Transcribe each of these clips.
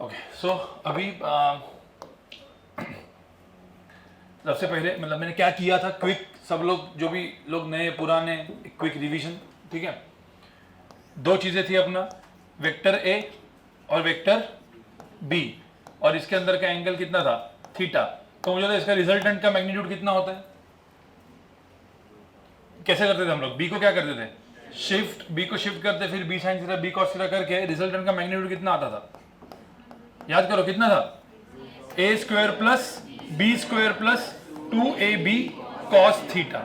Okay so अभी सबसे पहले मतलब मैंने क्या किया था, क्विक सब लोग जो भी लोग नए पुराने, क्विक रिवीजन। ठीक है, दो चीजें थी अपना, वेक्टर ए और वेक्टर बी, और इसके अंदर का एंगल कितना था, थीटा। तो मुझे तो इसका रिजल्टेंट का मैग्नीट्यूड कितना होता है, कैसे करते थे हम लोग, बी को क्या करते थे, शिफ्ट, बी को शिफ्ट करते, फिर B sine theta B cos theta करके रिजल्टेंट का मैग्नीट्यूड कितना आता था, याद करो कितना था, A square plus B square plus 2ab cos theta.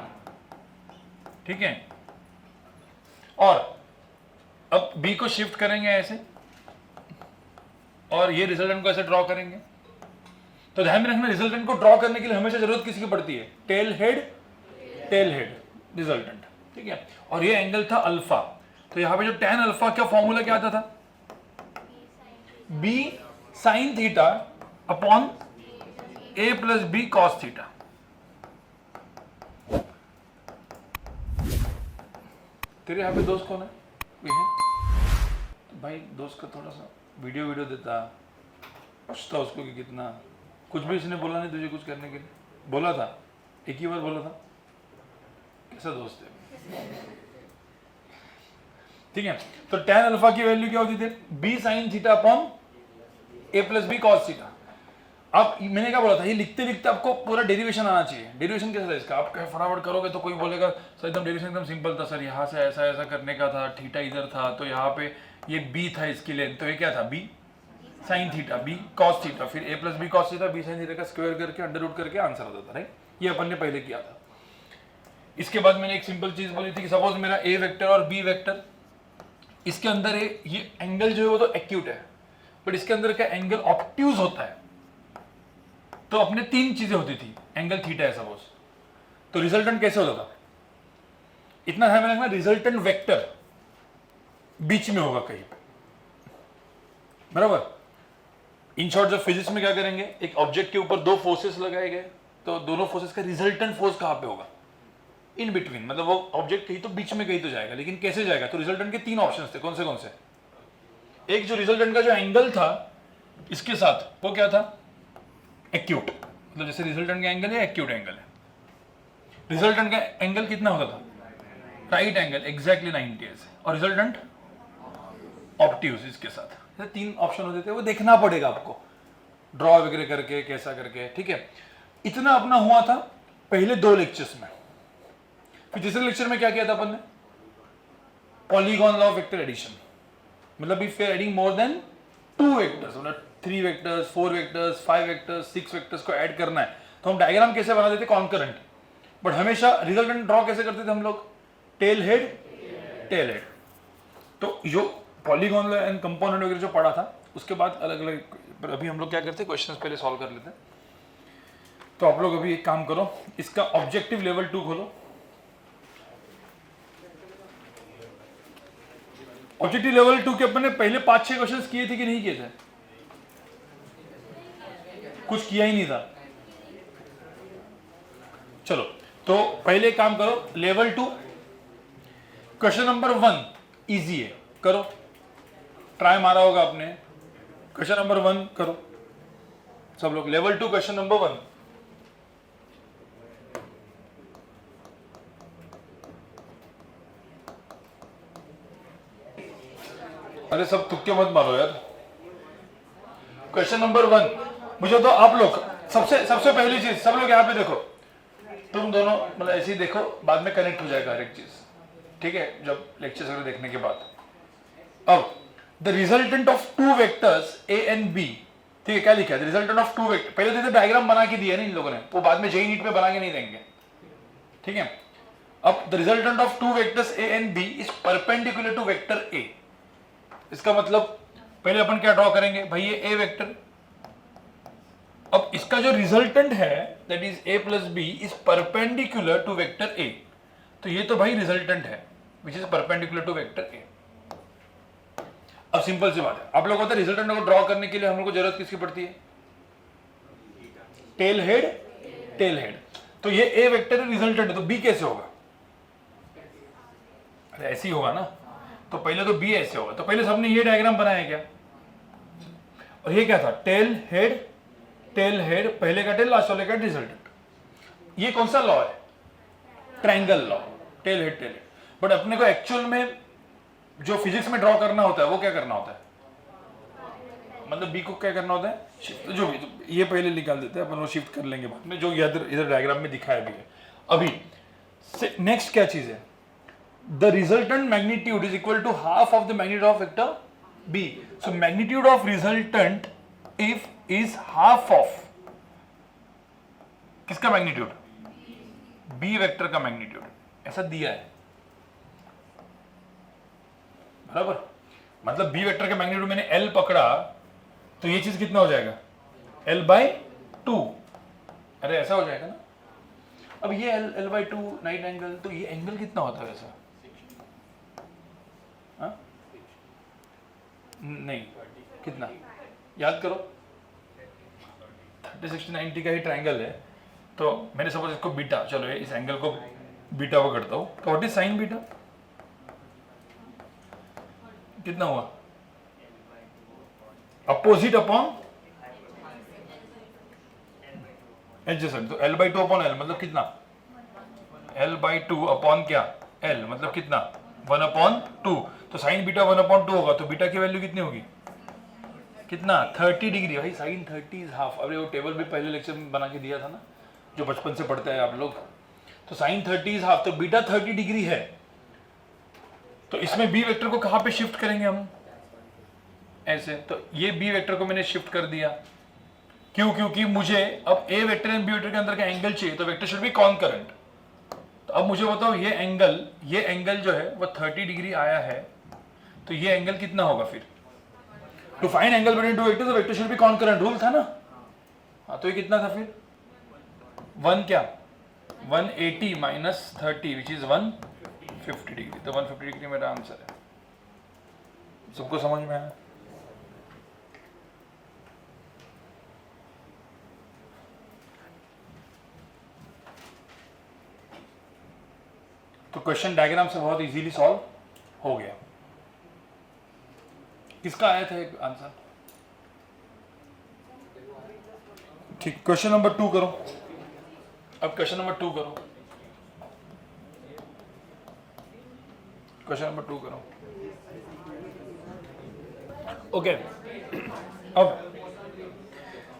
ठीक है, और अब b को शिफ्ट करेंगे ऐसे और ये रिजल्टेंट को ऐसे ड्रॉ करेंगे। तो ध्यान में रखना, रिजल्टेंट को ड्रॉ करने के लिए हमेशा जरूरत किसकी पड़ती है, टेल हेड रिजल्टेंट। ठीक है, और ये एंगल था अल्फा, तो यहां पे जो tan अल्फा का फॉर्मूला क्या आता था, b sin theta upon a plus B cos theta. तेरे यहाँ पे दोस्त कौन है, ये है? तो भाई दोस्त का थोड़ा सा वीडियो देता, पूछता उसको कि कितना, कुछ भी इसने बोला नहीं तुझे कुछ करने के लिए, बोला था एक ही बार बोला था, कैसा दोस्त है। ठीक है, तो tan अल्फा की वैल्यू क्या होती थी, b sin theta upon a plus B cos theta. अब मैंने क्या बोला था, ये लिखते लिखते आपको पूरा डेरिवेशन आना चाहिए। डेरिवेशन कैसा था इसका, आप फटाफट करोगे तो कोई बोलेगा सर एकदम डेरिवेशन एकदम सिंपल था सर, यहाँ से ऐसा ऐसा करने का था, थीटा इधर था, तो यहाँ पे ये बी था इसकी लेंथ, तो ये क्या था, B sine theta B cos theta, फिर A plus B cos theta, B sine theta का स्क्वायर करके अंडर रूट करके आंसर होता था, राइट। ये अपन ने पहले किया था। इसके बाद मैंने एक सिंपल चीज बोली थी कि सपोज मेरा ए वेक्टर और बी वेक्टर, इसके अंदर ये एंगल जो है वो तो एक्यूट है, बट इसके अंदर का एंगल ऑब्ट्यूज होता है। तो अपने तीन चीजें होती थी, एंगल थीटा है सपोज, तो रिजल्टेंट कैसे होता था, इतना ध्यान में रखना, रिजल्टेंट वेक्टर बीच में होगा कहीं पे, बराबर। इन शॉर्ट जब फिजिक्स में क्या करेंगे, एक ऑब्जेक्ट के ऊपर दो फोर्सेस लगाए गए, तो दोनों फोर्सेस का रिजल्टेंट फोर्स कहां पे होगा, इन बिटवीन, मतलब वो ऑब्जेक्ट कहीं तो बीच में कहीं तो जाएगा, लेकिन कैसे जाएगा, तो रिजल्टेंट के तीन ऑप्शंस थे, कौन से, एक जो रिजल्टेंट का जो एंगल था इसके साथ, वो क्या था, एक्यूट, मतलब जैसे रिजल्टेंट का एंगल है एक्यूट एंगल है। रिजल्टेंट का एंगल कितना होता था, राइट एंगल एग्जैक्टली 90 ऐसे, और रिजल्टेंट ऑब्ट्यूज इसके साथ। ये तीन ऑप्शन होते थे, वो देखना पड़ेगा आपको ड्रॉ वगैरह करके, कैसा करके। ठीक है, इतना अपना हुआ था पहले दो लेक्चर्स में। फिर तीसरे लेक्चर में क्या किया था अपन ने, polygon law of vector addition, मतलब if you are adding more than 2 vectors, मतलब 3 वेक्टर्स 4 वेक्टर्स 5 वेक्टर्स 6 वेक्टर्स को ऐड करना है, तो हम डायग्राम कैसे बना देते, कॉन्करेंट, बट हमेशा रिजल्टेंट ड्रॉ कैसे करते थे हम लोग, टेल हेड। तो जो पॉलीगॉन एंड कंपोनेंट वगैरह जो पढ़ा था, उसके बाद अलग अलग, अभी हम लोग क्या करते हैं, क्वेश्चंस पहले सॉल्व कर लेते हैं। तो आप लोग अभी एक काम करो, इसका ऑब्जेक्टिव लेवल 2 खोलो। ऑब्जेक्टिव लेवल 2 के अपन ने पहले 5-6 क्वेश्चंस किए थे कि नहीं किए थे, कुछ किया ही नहीं था। चलो, तो पहले काम करो, लेवल 2 क्वेश्चन नंबर 1 इजी है, करो, ट्राई मारा होगा आपने, क्वेश्चन नंबर 1 करो सब लोग, लेवल 2 क्वेश्चन नंबर 1। अरे सब तुक्के मत मारो यार। क्वेश्चन नंबर 1, मुझे तो आप लोग सबसे पहली चीज, सब लोग यहाँ पे देखो, तुम दोनों मतलब ऐसे ही देखो, बाद में कनेक्ट हो जाएगा हर एक चीज, ठीक है, जब लेक्चर वगैरह देखने के बाद। अब the resultant of 2 vectors A and B, ठीक है, क्या लिखा है, रिजल्टेंट ऑफ 2 वेक्टर, पहले तो डायग्राम बना के दिया ना इन लोगों ने, वो बाद में जेई नीट में बना के नहीं देंगे, ठीक है। अब the resultant of 2 vectors A and B is perpendicular to vector A. इसका मतलब पहले अपन क्या ड्रॉ करेंगे भाई, ये ए वेक्टर, अब इसका जो रिजल्टेंट है that is A plus B is perpendicular to vector A, तो ये तो भाई रिजल्टेंट है which is perpendicular to vector A. अब सिंपल सी बात है, आप लोगों को रिजल्टेंट को ड्रॉ करने के लिए हम लोग को जरूरत किसकी पड़ती है, टेल हेड। तो ये ए वेक्टर रिजल्टेंट है, तो बी कैसे होगा, अरे ऐसे ही होगा ना, तो पहले तो बी ऐसे होगा, तो पहले सबने ये डायग्राम बनाया क्या, और ये क्या था, टेल हेड, पहले का टेल लास्ट वाले का रिजल्टेंट। ये कौन सा लॉ है, triangle law, tail head. But अपने को एक्चुअल में जो फिजिक्स में ड्रॉ करना होता है वो क्या करना होता है, मतलब बी को क्या करना होता है, शिफ्ट। जो भी तो ये पहले निकाल देते हैं अपन, वो शिफ्ट कर लेंगे बाद में, जो इधर डायग्राम में दिखाया भी है। अभी नेक्स्ट क्या चीज है, the resultant magnitude is equal to half of the magnitude of vector B. So magnitude of resultant if is half of किसका मैग्नीट्यूड, बी वेक्टर का मैग्नीट्यूड, ऐसा दिया है बराबर। मतलब बी वेक्टर का मैग्नीट्यूड मैंने एल पकड़ा तो ये चीज कितना हो जाएगा, l/2। अरे ऐसा हो जाएगा ना। अब ये l/2 नाइट एंगल, तो ये एंगल कितना होता है वैसा, हाँ नहीं कितना, याद करो 30, 60, 90 का ही ट्रायंगल है। तो मैंने सपोज इसको बीटा, चलो इस एंगल को बीटा वो करता हूं, तो व्हाट इज साइन बीटा, कितना हुआ, अपोजिट अपॉन एडजेसेंट। तो l/2 अपॉन l मतलब कितना, l/2 अपॉन क्या l मतलब कितना 1/2। तो साइन बीटा 1/2 होगा, तो बीटा की वैल्यू कितनी होगी, कितना 30 डिग्री। भाई साइन 30 इज हाफ। अरे वो टेबल भी पहले लेक्चर में बना के दिया था ना, जो बचपन से पढ़ते हैं आप लोग। तो साइन 30 इज हाफ, तो बीटा 30 डिग्री है। तो इसमें बी वेक्टर को कहां पे शिफ्ट करेंगे हम, ऐसे। तो ये बी वेक्टर को मैंने शिफ्ट कर दिया, क्यों, क्योंकि मुझे अब ए वेक्टर एंड बी वेक्टर के अंदर का एंगल चाहिए, तो वेक्टर शुड बी कॉन्करेंट। तो अब मुझे बताओ ये एंगल जो है वो 30 डिग्री आया है, तो ये एंगल कितना होगा फिर, to find angle between two vectors vector should be concurrent, rule था ना। हाँ तो ये कितना था फिर, 1 क्या 180 माइनस 30 विच इज 150 डिग्री। तो 150 डिग्री मेरा आंसर है। सबको समझ में आया। तो क्वेश्चन डायग्राम से बहुत इजीली सॉल्व हो गया। किसका आया था एक आंसर, ठीक। क्वेश्चन नंबर 2 करो। अब क्वेश्चन नंबर 2 करो, क्वेश्चन नंबर 2 करो। ओके अब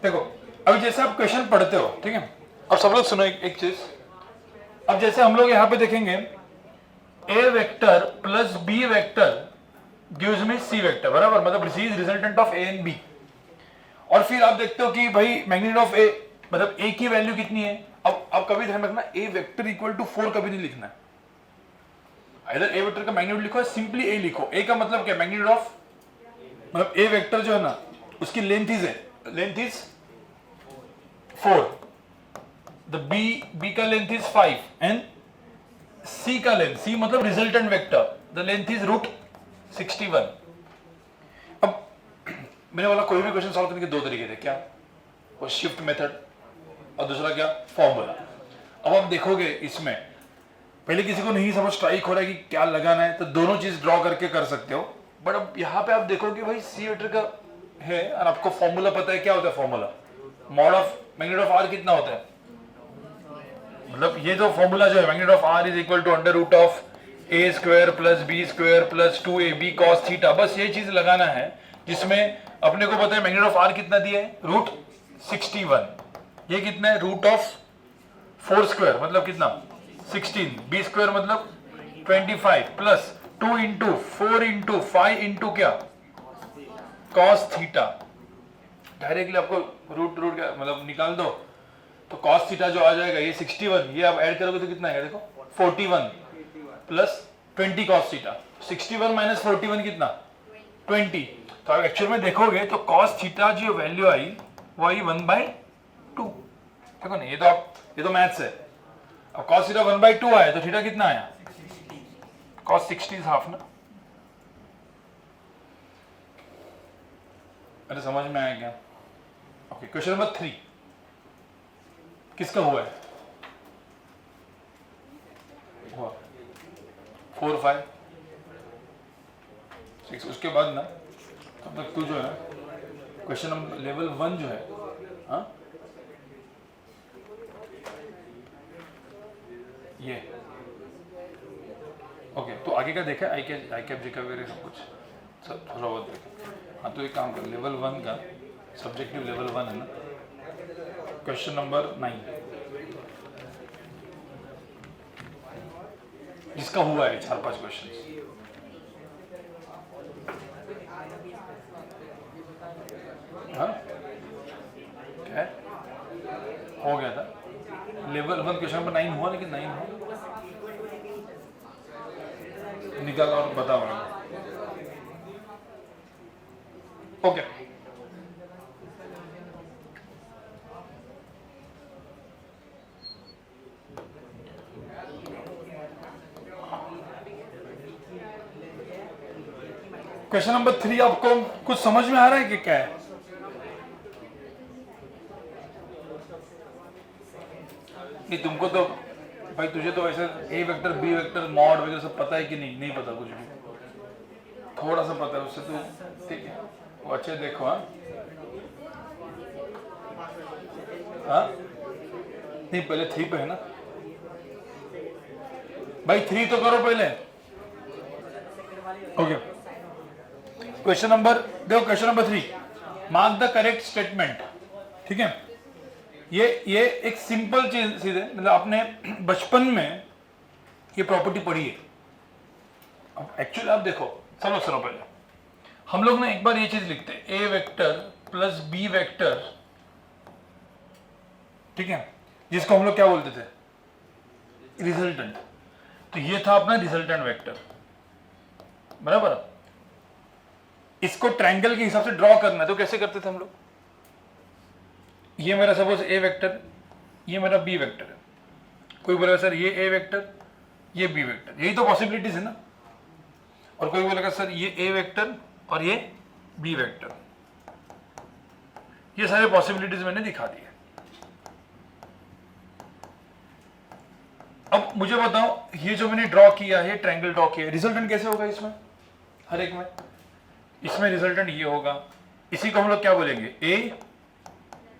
देखो, अब जैसे आप क्वेश्चन पढ़ते हो, ठीक है। अब सब लोग सुनो एक चीज। अब जैसे हम लोग यहां पे देखेंगे A vector plus B vector gives me C vector, बराबर। मतलब C is resultant of A and B. और फिर आप देखते हो कि भाई मैग्नीट्यूड ऑफ ए, मतलब ए की वैल्यू कितनी है। अब कभी ध्यान रखना, ए वेक्टर इक्वल टू 4 कभी नहीं लिखना है। इधर ए वेक्टर का मैग्नीट्यूड लिखो, सिंपली ए लिखो। ए का मतलब क्या, मैग्नीट्यूड ऑफ, मतलब ए वेक्टर जो है ना उसकी लेंथ इज 4, द बी का लेंथ इज 5 एंड सी का लेंथ, सी मतलब resultant vector, the length is √61। अब मैंने बोला कोई भी क्वेश्चन सॉल्व करने के दो तरीके थे, क्या, वो शिफ्ट मेथड और दूसरा क्या, फॉर्मूला। अब आप देखोगे इसमें पहले किसी को नहीं समझ स्ट्राइक हो रहा है कि क्या लगाना है, तो दोनों चीज ड्रॉ करके कर सकते हो। बट अब यहाँ पे आप देखोगे भाई सी वेक्टर का है और आपको फॉर्मूला पता है, क्या होता है formula, mod of magnitude of R कितना होता है। मतलब ये जो फॉर्मूला जो है, magnitude of R is equal to √a² plus b² plus 2ab cos theta. बस ये चीज लगाना है, जिसमें अपने को पता है मैग्नीट्यूड ऑफ आर कितना दिया है, √61। ये कितना है, √4² मतलब कितना 16, b² मतलब 25 प्लस 2 इंटू 4 इंटू 5 इंटू क्या cos थीटा। डायरेक्टली आपको रूट क्या मतलब निकाल दो, तो cos थीटा जो आ जाएगा ये 61, ये आप ऐड करोगे तो कितना है, देखो 41 प्लस 20 cos थीटा। 61 माइनस 41 कितना 20। तो आप एक्चुअल में देखोगे तो cos थीटा जो वैल्यू आई वो आई 1/2। देखो ना, ये तो मैथ्स है। अब cos थीटा 1/2 आया तो थीटा कितना आया, cos 60 इज हाफ ना। अरे समझ में आया क्या। ओके, क्वेश्चन नंबर 3 किसका हुआ है, 4 5 6। उसके बाद ना तब तक तू जो है क्वेश्चन नंबर लेवल 1 जो है, हाँ ये ओके, तो आगे का देखा आई कैप जी का वगैरह सब कुछ सब थोड़ा बहुत देखा। हाँ तो एक काम कर, लेवल 1 का सब्जेक्टिव लेवल 1 है ना, क्वेश्चन नंबर 9 जिसका हुआ है 4-5 क्वेश्चन। हाँ क्या हो गया था लेवल 1 क्वेश्चन नंबर 9 हुआ, लेकिन 9 हुआ निकाल और बताओ मुझे। ओके क्वेश्चन नंबर 3 आपको कुछ समझ में आ रहा है कि क्या है? नहीं तुमको तो भाई, तुझे तो वैसे ए वेक्टर बी वेक्टर मॉड वगैरह सब पता है कि नहीं? नहीं पता, कुछ भी थोड़ा सा पता है उससे तो ठीक है। वो अच्छे देखो, हाँ हाँ नहीं पहले 3 पे है ना भाई, 3 तो करो पहले। ओके क्वेश्चन नंबर देखो, question number 3 mark the correct statement. ठीक है, ये एक सिंपल चीज सीधे, मतलब आपने बचपन में ये प्रॉपर्टी पढ़ी है। अब एक्चुअली आप देखो, चलो सुनो पहले, हम लोग ना एक बार ये चीज लिखते हैं, ए वेक्टर प्लस बी वेक्टर, ठीक है, जिसको हम लोग क्या बोलते थे? रिजल्टेंट। तो ये था अपना रिजल्टेंट वेक्टर, बराबर। इसको ट्रायंगल के हिसाब से ड्रॉ करना है, तो कैसे करते थे हम लोग? ये मेरा सपोज ए वेक्टर, ये मेरा बी वेक्टर है। कोई बोलेगा सर ये ए वेक्टर, ये बी वेक्टर, यही तो पॉसिबिलिटीज है ना। और कोई बोलेगा सर ये ए वेक्टर और ये बी वेक्टर। ये सारे पॉसिबिलिटीज मैंने दिखा दिए। अब मुझे बताओ, ये जो मैंने ड्रॉ किया है, ट्रायंगल ड्रॉ किया है, रिजल्टेंट कैसे होगा इसमें? हर एक में इसमें रिजल्टेंट ये होगा। इसी को हम लोग क्या बोलेंगे? ए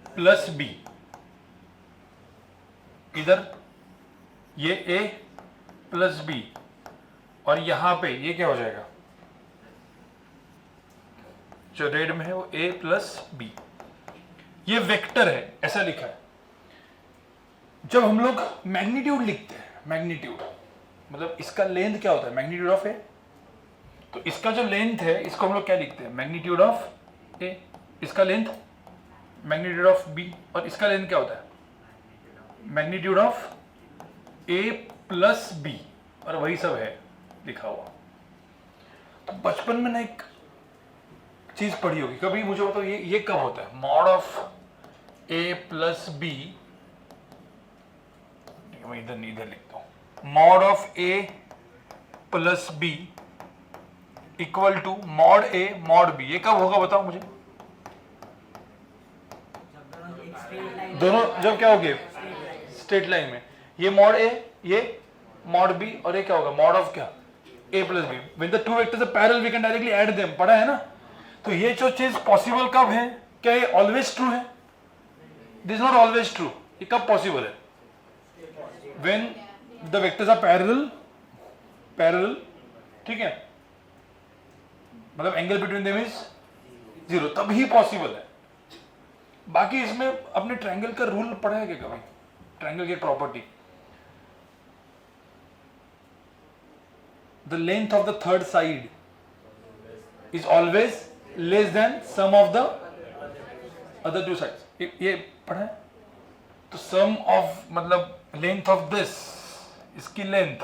प्लस बी। इधर ये ए प्लस बी, और यहां पे ये क्या हो जाएगा? जो रेड में है वो ए प्लस बी। ये वेक्टर है, ऐसा लिखा है। जब हम लोग मैग्नीट्यूड लिखते हैं, मैग्नीट्यूड मतलब इसका लेंथ क्या होता है? मैग्नीट्यूड ऑफ ए। तो इसका जो लेंथ है, इसको हम लोग क्या लिखते हैं? मैग्नीट्यूड ऑफ ए। इसका लेंथ मैग्नीट्यूड ऑफ बी, और इसका लेंथ क्या होता है? Magnitude of A plus B, और वही सब है लिखा हुआ। तो बचपन में ना एक चीज पढ़ी होगी कभी, मुझे बताओ ये कब होता है? Mod of A plus B, मैं इधर लिखता हूं, mod of A plus B equal to mod A mod B. ये कब होगा बताओ मुझे? दोनों जब क्या हो गए? स्ट्रेट लाइन में। ये मॉड ए, ये मॉड बी, और ये क्या होगा? मॉड ऑफ क्या? A plus B. When the two vectors are parallel we can directly add them, पढ़ा है ना। तो ये जो चीज पॉसिबल कब है? क्या ये ऑलवेज ट्रू है? This not always true. ये कब पॉसिबल है? When the vectors are parallel, ठीक है, मतलब एंगल बिटवीन देम इज 0, तब ही पॉसिबल है। बाकी इसमें अपने ट्रायंगल का रूल पढ़ा है क्या कभी? ट्रायंगल की property, the length of the third side is always less than sum of the other two sides. ये पढ़ा है। तो सम ऑफ मतलब लेंथ ऑफ दिस, इसकी लेंथ,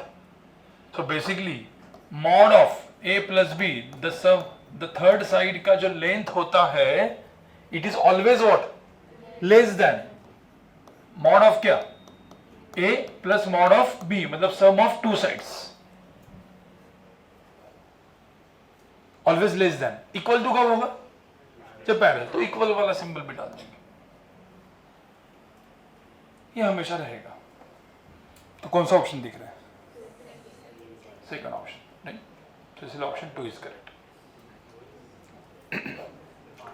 तो basically mod of A plus B, the sum the third side का जो length होता है, it is always what? Less than mod of क्या? A plus mod of B, मतलब sum of two sides, always less then. Equal to कब होगा? जब parallel. तो इक्वल वाला सिंबल भी डाल देंगे, ये हमेशा रहेगा। तो कौन सा ऑप्शन दिख रहा है? सेकंड ऑप्शन नहीं, तो इसलिए ऑप्शन 2 इज करेक्ट।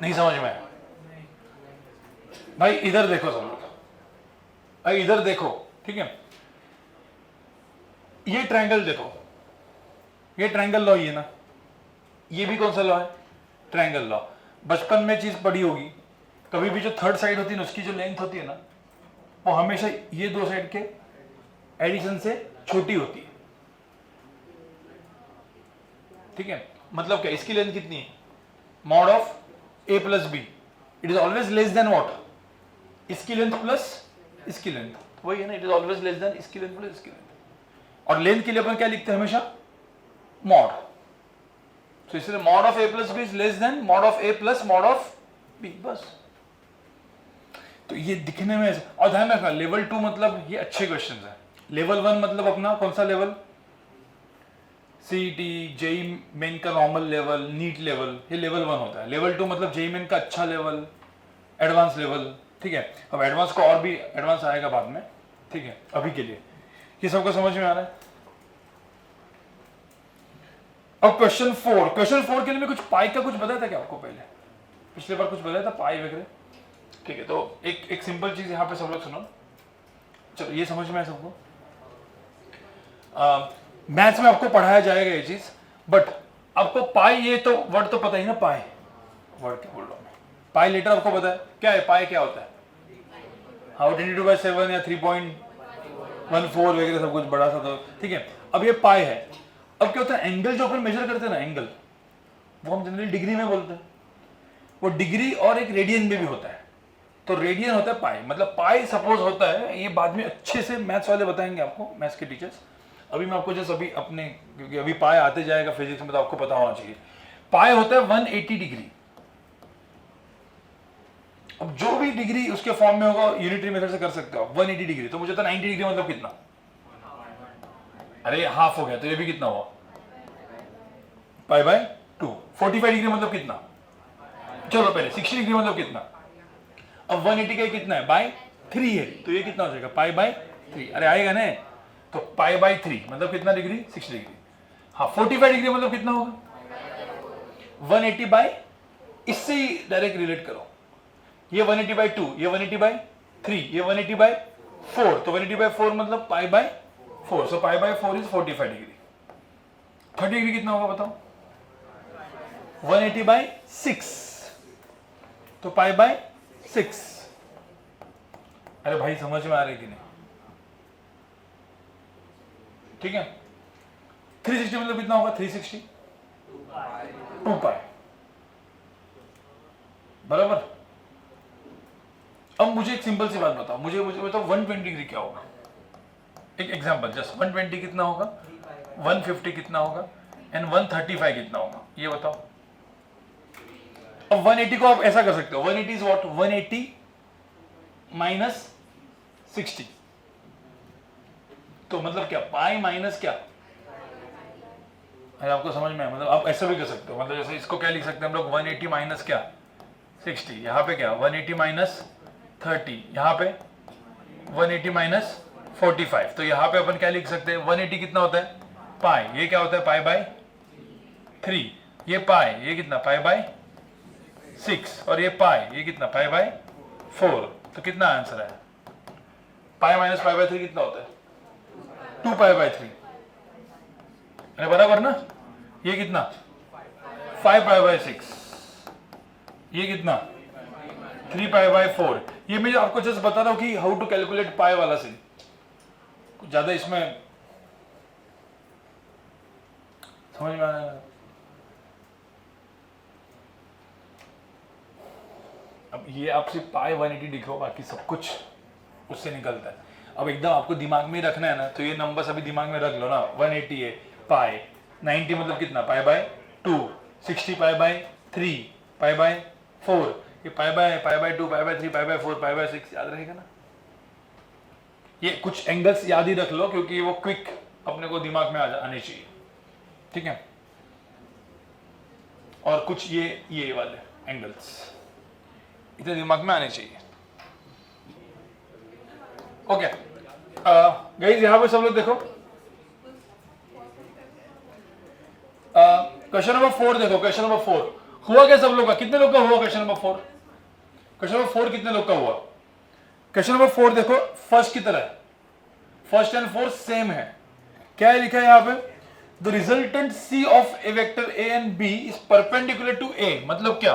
नहीं समझ में आया? भाई इधर देखो सब लोग, भाई इधर देखो, ठीक है, ये ट्रायंगल देखो, ये ट्रायंगल लॉ, ये ना, ये भी कौन सा लॉ है, ट्रायंगल लॉ। बचपन में चीज पढ़ी होगी, कभी भी जो थर्ड साइड होती है ना, उसकी जो लेंथ होती है ना, वो हमेशा ये दो साइड के एडिशन से छोटी होती है, ठीक है। मतलब क्या, इसकी लेंथ कितनी है, mod of a plus B, it is always less than what, इसकी लेंथ प्लस इसकी लेंथ, वही है ना, it is always less than इसकी लेंथ प्लस इसकी लेंथ। और लेंथ के लिए अपन क्या लिखते हैं हमेशा, मॉड, तो इसलिए mod of a plus B is less than mod of a plus mod of b, बस। तो ये दिखने में, और ध्यान रखना लेवल 2 मतलब ये अच्छे क्वेश्चन है, लेवल 1 मतलब अपना कौन सा लेवल, सीईटी जेई मेन का नॉर्मल लेवल, नीट लेवल, ये लेवल 1 होता है। लेवल 2 मतलब जेई मेन का अच्छा लेवल, एडवांस लेवल, ठीक है। अब एडवांस को और भी एडवांस आएगा बाद में, ठीक है। अभी के लिए ये सबको समझ में आ रहा है। अब क्वेश्चन 4, क्वेश्चन 4 के लिए मैं कुछ पाई का कुछ बताया था क्या आपको, पहले पिछले बार कुछ बताया था पाई वगैरह, ठीक है। तो एक सिंपल चीज यहाँ पे सब लोग सुनो, चलो ये समझ में आया सबको। मैथ्स में आपको पढ़ाया जाएगा ये चीज, बट आपको पाई, ये तो वर्ड तो पता ही ना, पाई वर्ड क्या बोल रहा हूँ मैं, पाई लेटर आपको पता है क्या है, पाई क्या होता है, हाउ 22/7 या 3.14 वगैरह सब कुछ बड़ा सा, तो ठीक है। अब ये पाई है, अब क्या होता है, एंगल जो अपन मेजर करते हैं ना, एंगल वो हम जनरली डिग्री में बोलते हैं, वो डिग्री और एक रेडियन में भी होता है, तो रेडियन होता है पाई, मतलब पाई सपोज होता है, ये बाद में अच्छे से मैथ्स वाले बताएंगे आपको, मैथ्स के टीचर्स। अभी मैं आपको जस्ट अभी अपने, क्योंकि अभी पाई आते जाएगा फिजिक्स में, तो आपको पता होना चाहिए, पाई होता है 180 डिग्री। अब जो भी डिग्री उसके फॉर्म में होगा यूनिटरी मेथड से कर सकते हो आप, 180 डिग्री, तो मुझे तो 90 डिग्री मतलब कितना, अरे हाफ हो गया, तो ये भी कितना हुआ, पाई बाय 2। 45 डिग्री मतलब कितना, चलो पहले 60 डिग्री मतलब कितना, अब 180 का कितना है, बाय 3 है, तो ये कितना हो जाएगा, पाई बाय 3, अरे आएगा ना, तो पाई बाय 3 मतलब कितना डिग्री, 60 डिग्री। हाँ 45 डिग्री मतलब कितना होगा, 180 बाय, इससे ही डायरेक्ट रिलेट करो, ये 180 बाय 2, ये 180 बाय 3, ये 180 बाय 4, तो 180 बाय 4 मतलब पाई by 4, so pi by 4 is 45 degree. 30 degree कितना होगा बताओ, 180 बाय 6, तो पाई बाय 6। अरे भाई समझ में आ रही कि नहीं, ठीक है। 360 मतलब कितना होगा, 360 2 पाई, बराबर। अब मुझे एक सिंपल सी बात बताओ, मुझे बताओ 120 डिग्री क्या होगा, एक एग्जांपल जस्ट, 120 कितना होगा, 150 कितना होगा, एंड 135 कितना होगा, ये बताओ। अब 180 को आप ऐसा कर सकते हो, 180 इज व्हाट, 180 माइनस 60, तो मतलब क्या, पाई माइनस क्या, अरे आपको समझ में है, मतलब आप ऐसा भी कर सकते हो, मतलब जैसे इसको क्या लिख सकते हैं हम लोग, 180 माइनस क्या 60, यहाँ पे क्या 180 माइनस 30, यहाँ पे 180 माइनस 45, तो यहाँ पे अपन क्या लिख सकते हैं, 180 कितना होता है पाई, ये क्या होता है पाई बाय 3, ये पाई, ये कितना पाई बाय 6, और ये पाई, ये कितना पाई बाय 4, तो कितना आंसर है, पाई माइनस पाई बाय 3 कितना होता है, 2 पाई बाय 3, अरे बराबर ना, ये कितना 5 पाई बाय 6, ये कितना 3 पाई बाय 4। ये मैं आपको जस्ट बता रहा हूं कि हाउ टू कैलकुलेट पाई वाला से, कुछ ज्यादा इसमें समझ में आ रहा है। अब ये आप सिर्फ पाई 180 लिखो, बाकी सब कुछ उससे निकलता है। अब एकदम आपको दिमाग में रखना है ना, तो ये नंबर्स अभी दिमाग में रख लो ना, 180 है पाई, 90 मतलब कितना pi by 2, 60 pi by 3, pi by 4, ये pi by 2, pi by 3, pi by 4, pi by 6, याद रहेगा ना। ये कुछ एंगल्स याद ही रख लो, क्योंकि वो क्विक अपने को दिमाग में आने चाहिए, ठीक है। और कुछ ये वाले एंगल्स इतने दिमाग में आने चाहिए, ओके। गाइस यहां पे सब लोग देखो, क्वेश्चन नंबर 4 देखो, क्वेश्चन नंबर 4 हुआ क्या सब लोग का, कितने लोग का हुआ क्वेश्चन नंबर 4, क्वेश्चन नंबर 4 कितने लोग का हुआ? क्वेश्चन नंबर 4 देखो फर्स्ट की तरह है, फर्स्ट एंड फोर्थ सेम है। क्या है लिखा है यहाँ पे? The resultant C of A vector A and B is perpendicular to A. मतलब क्या,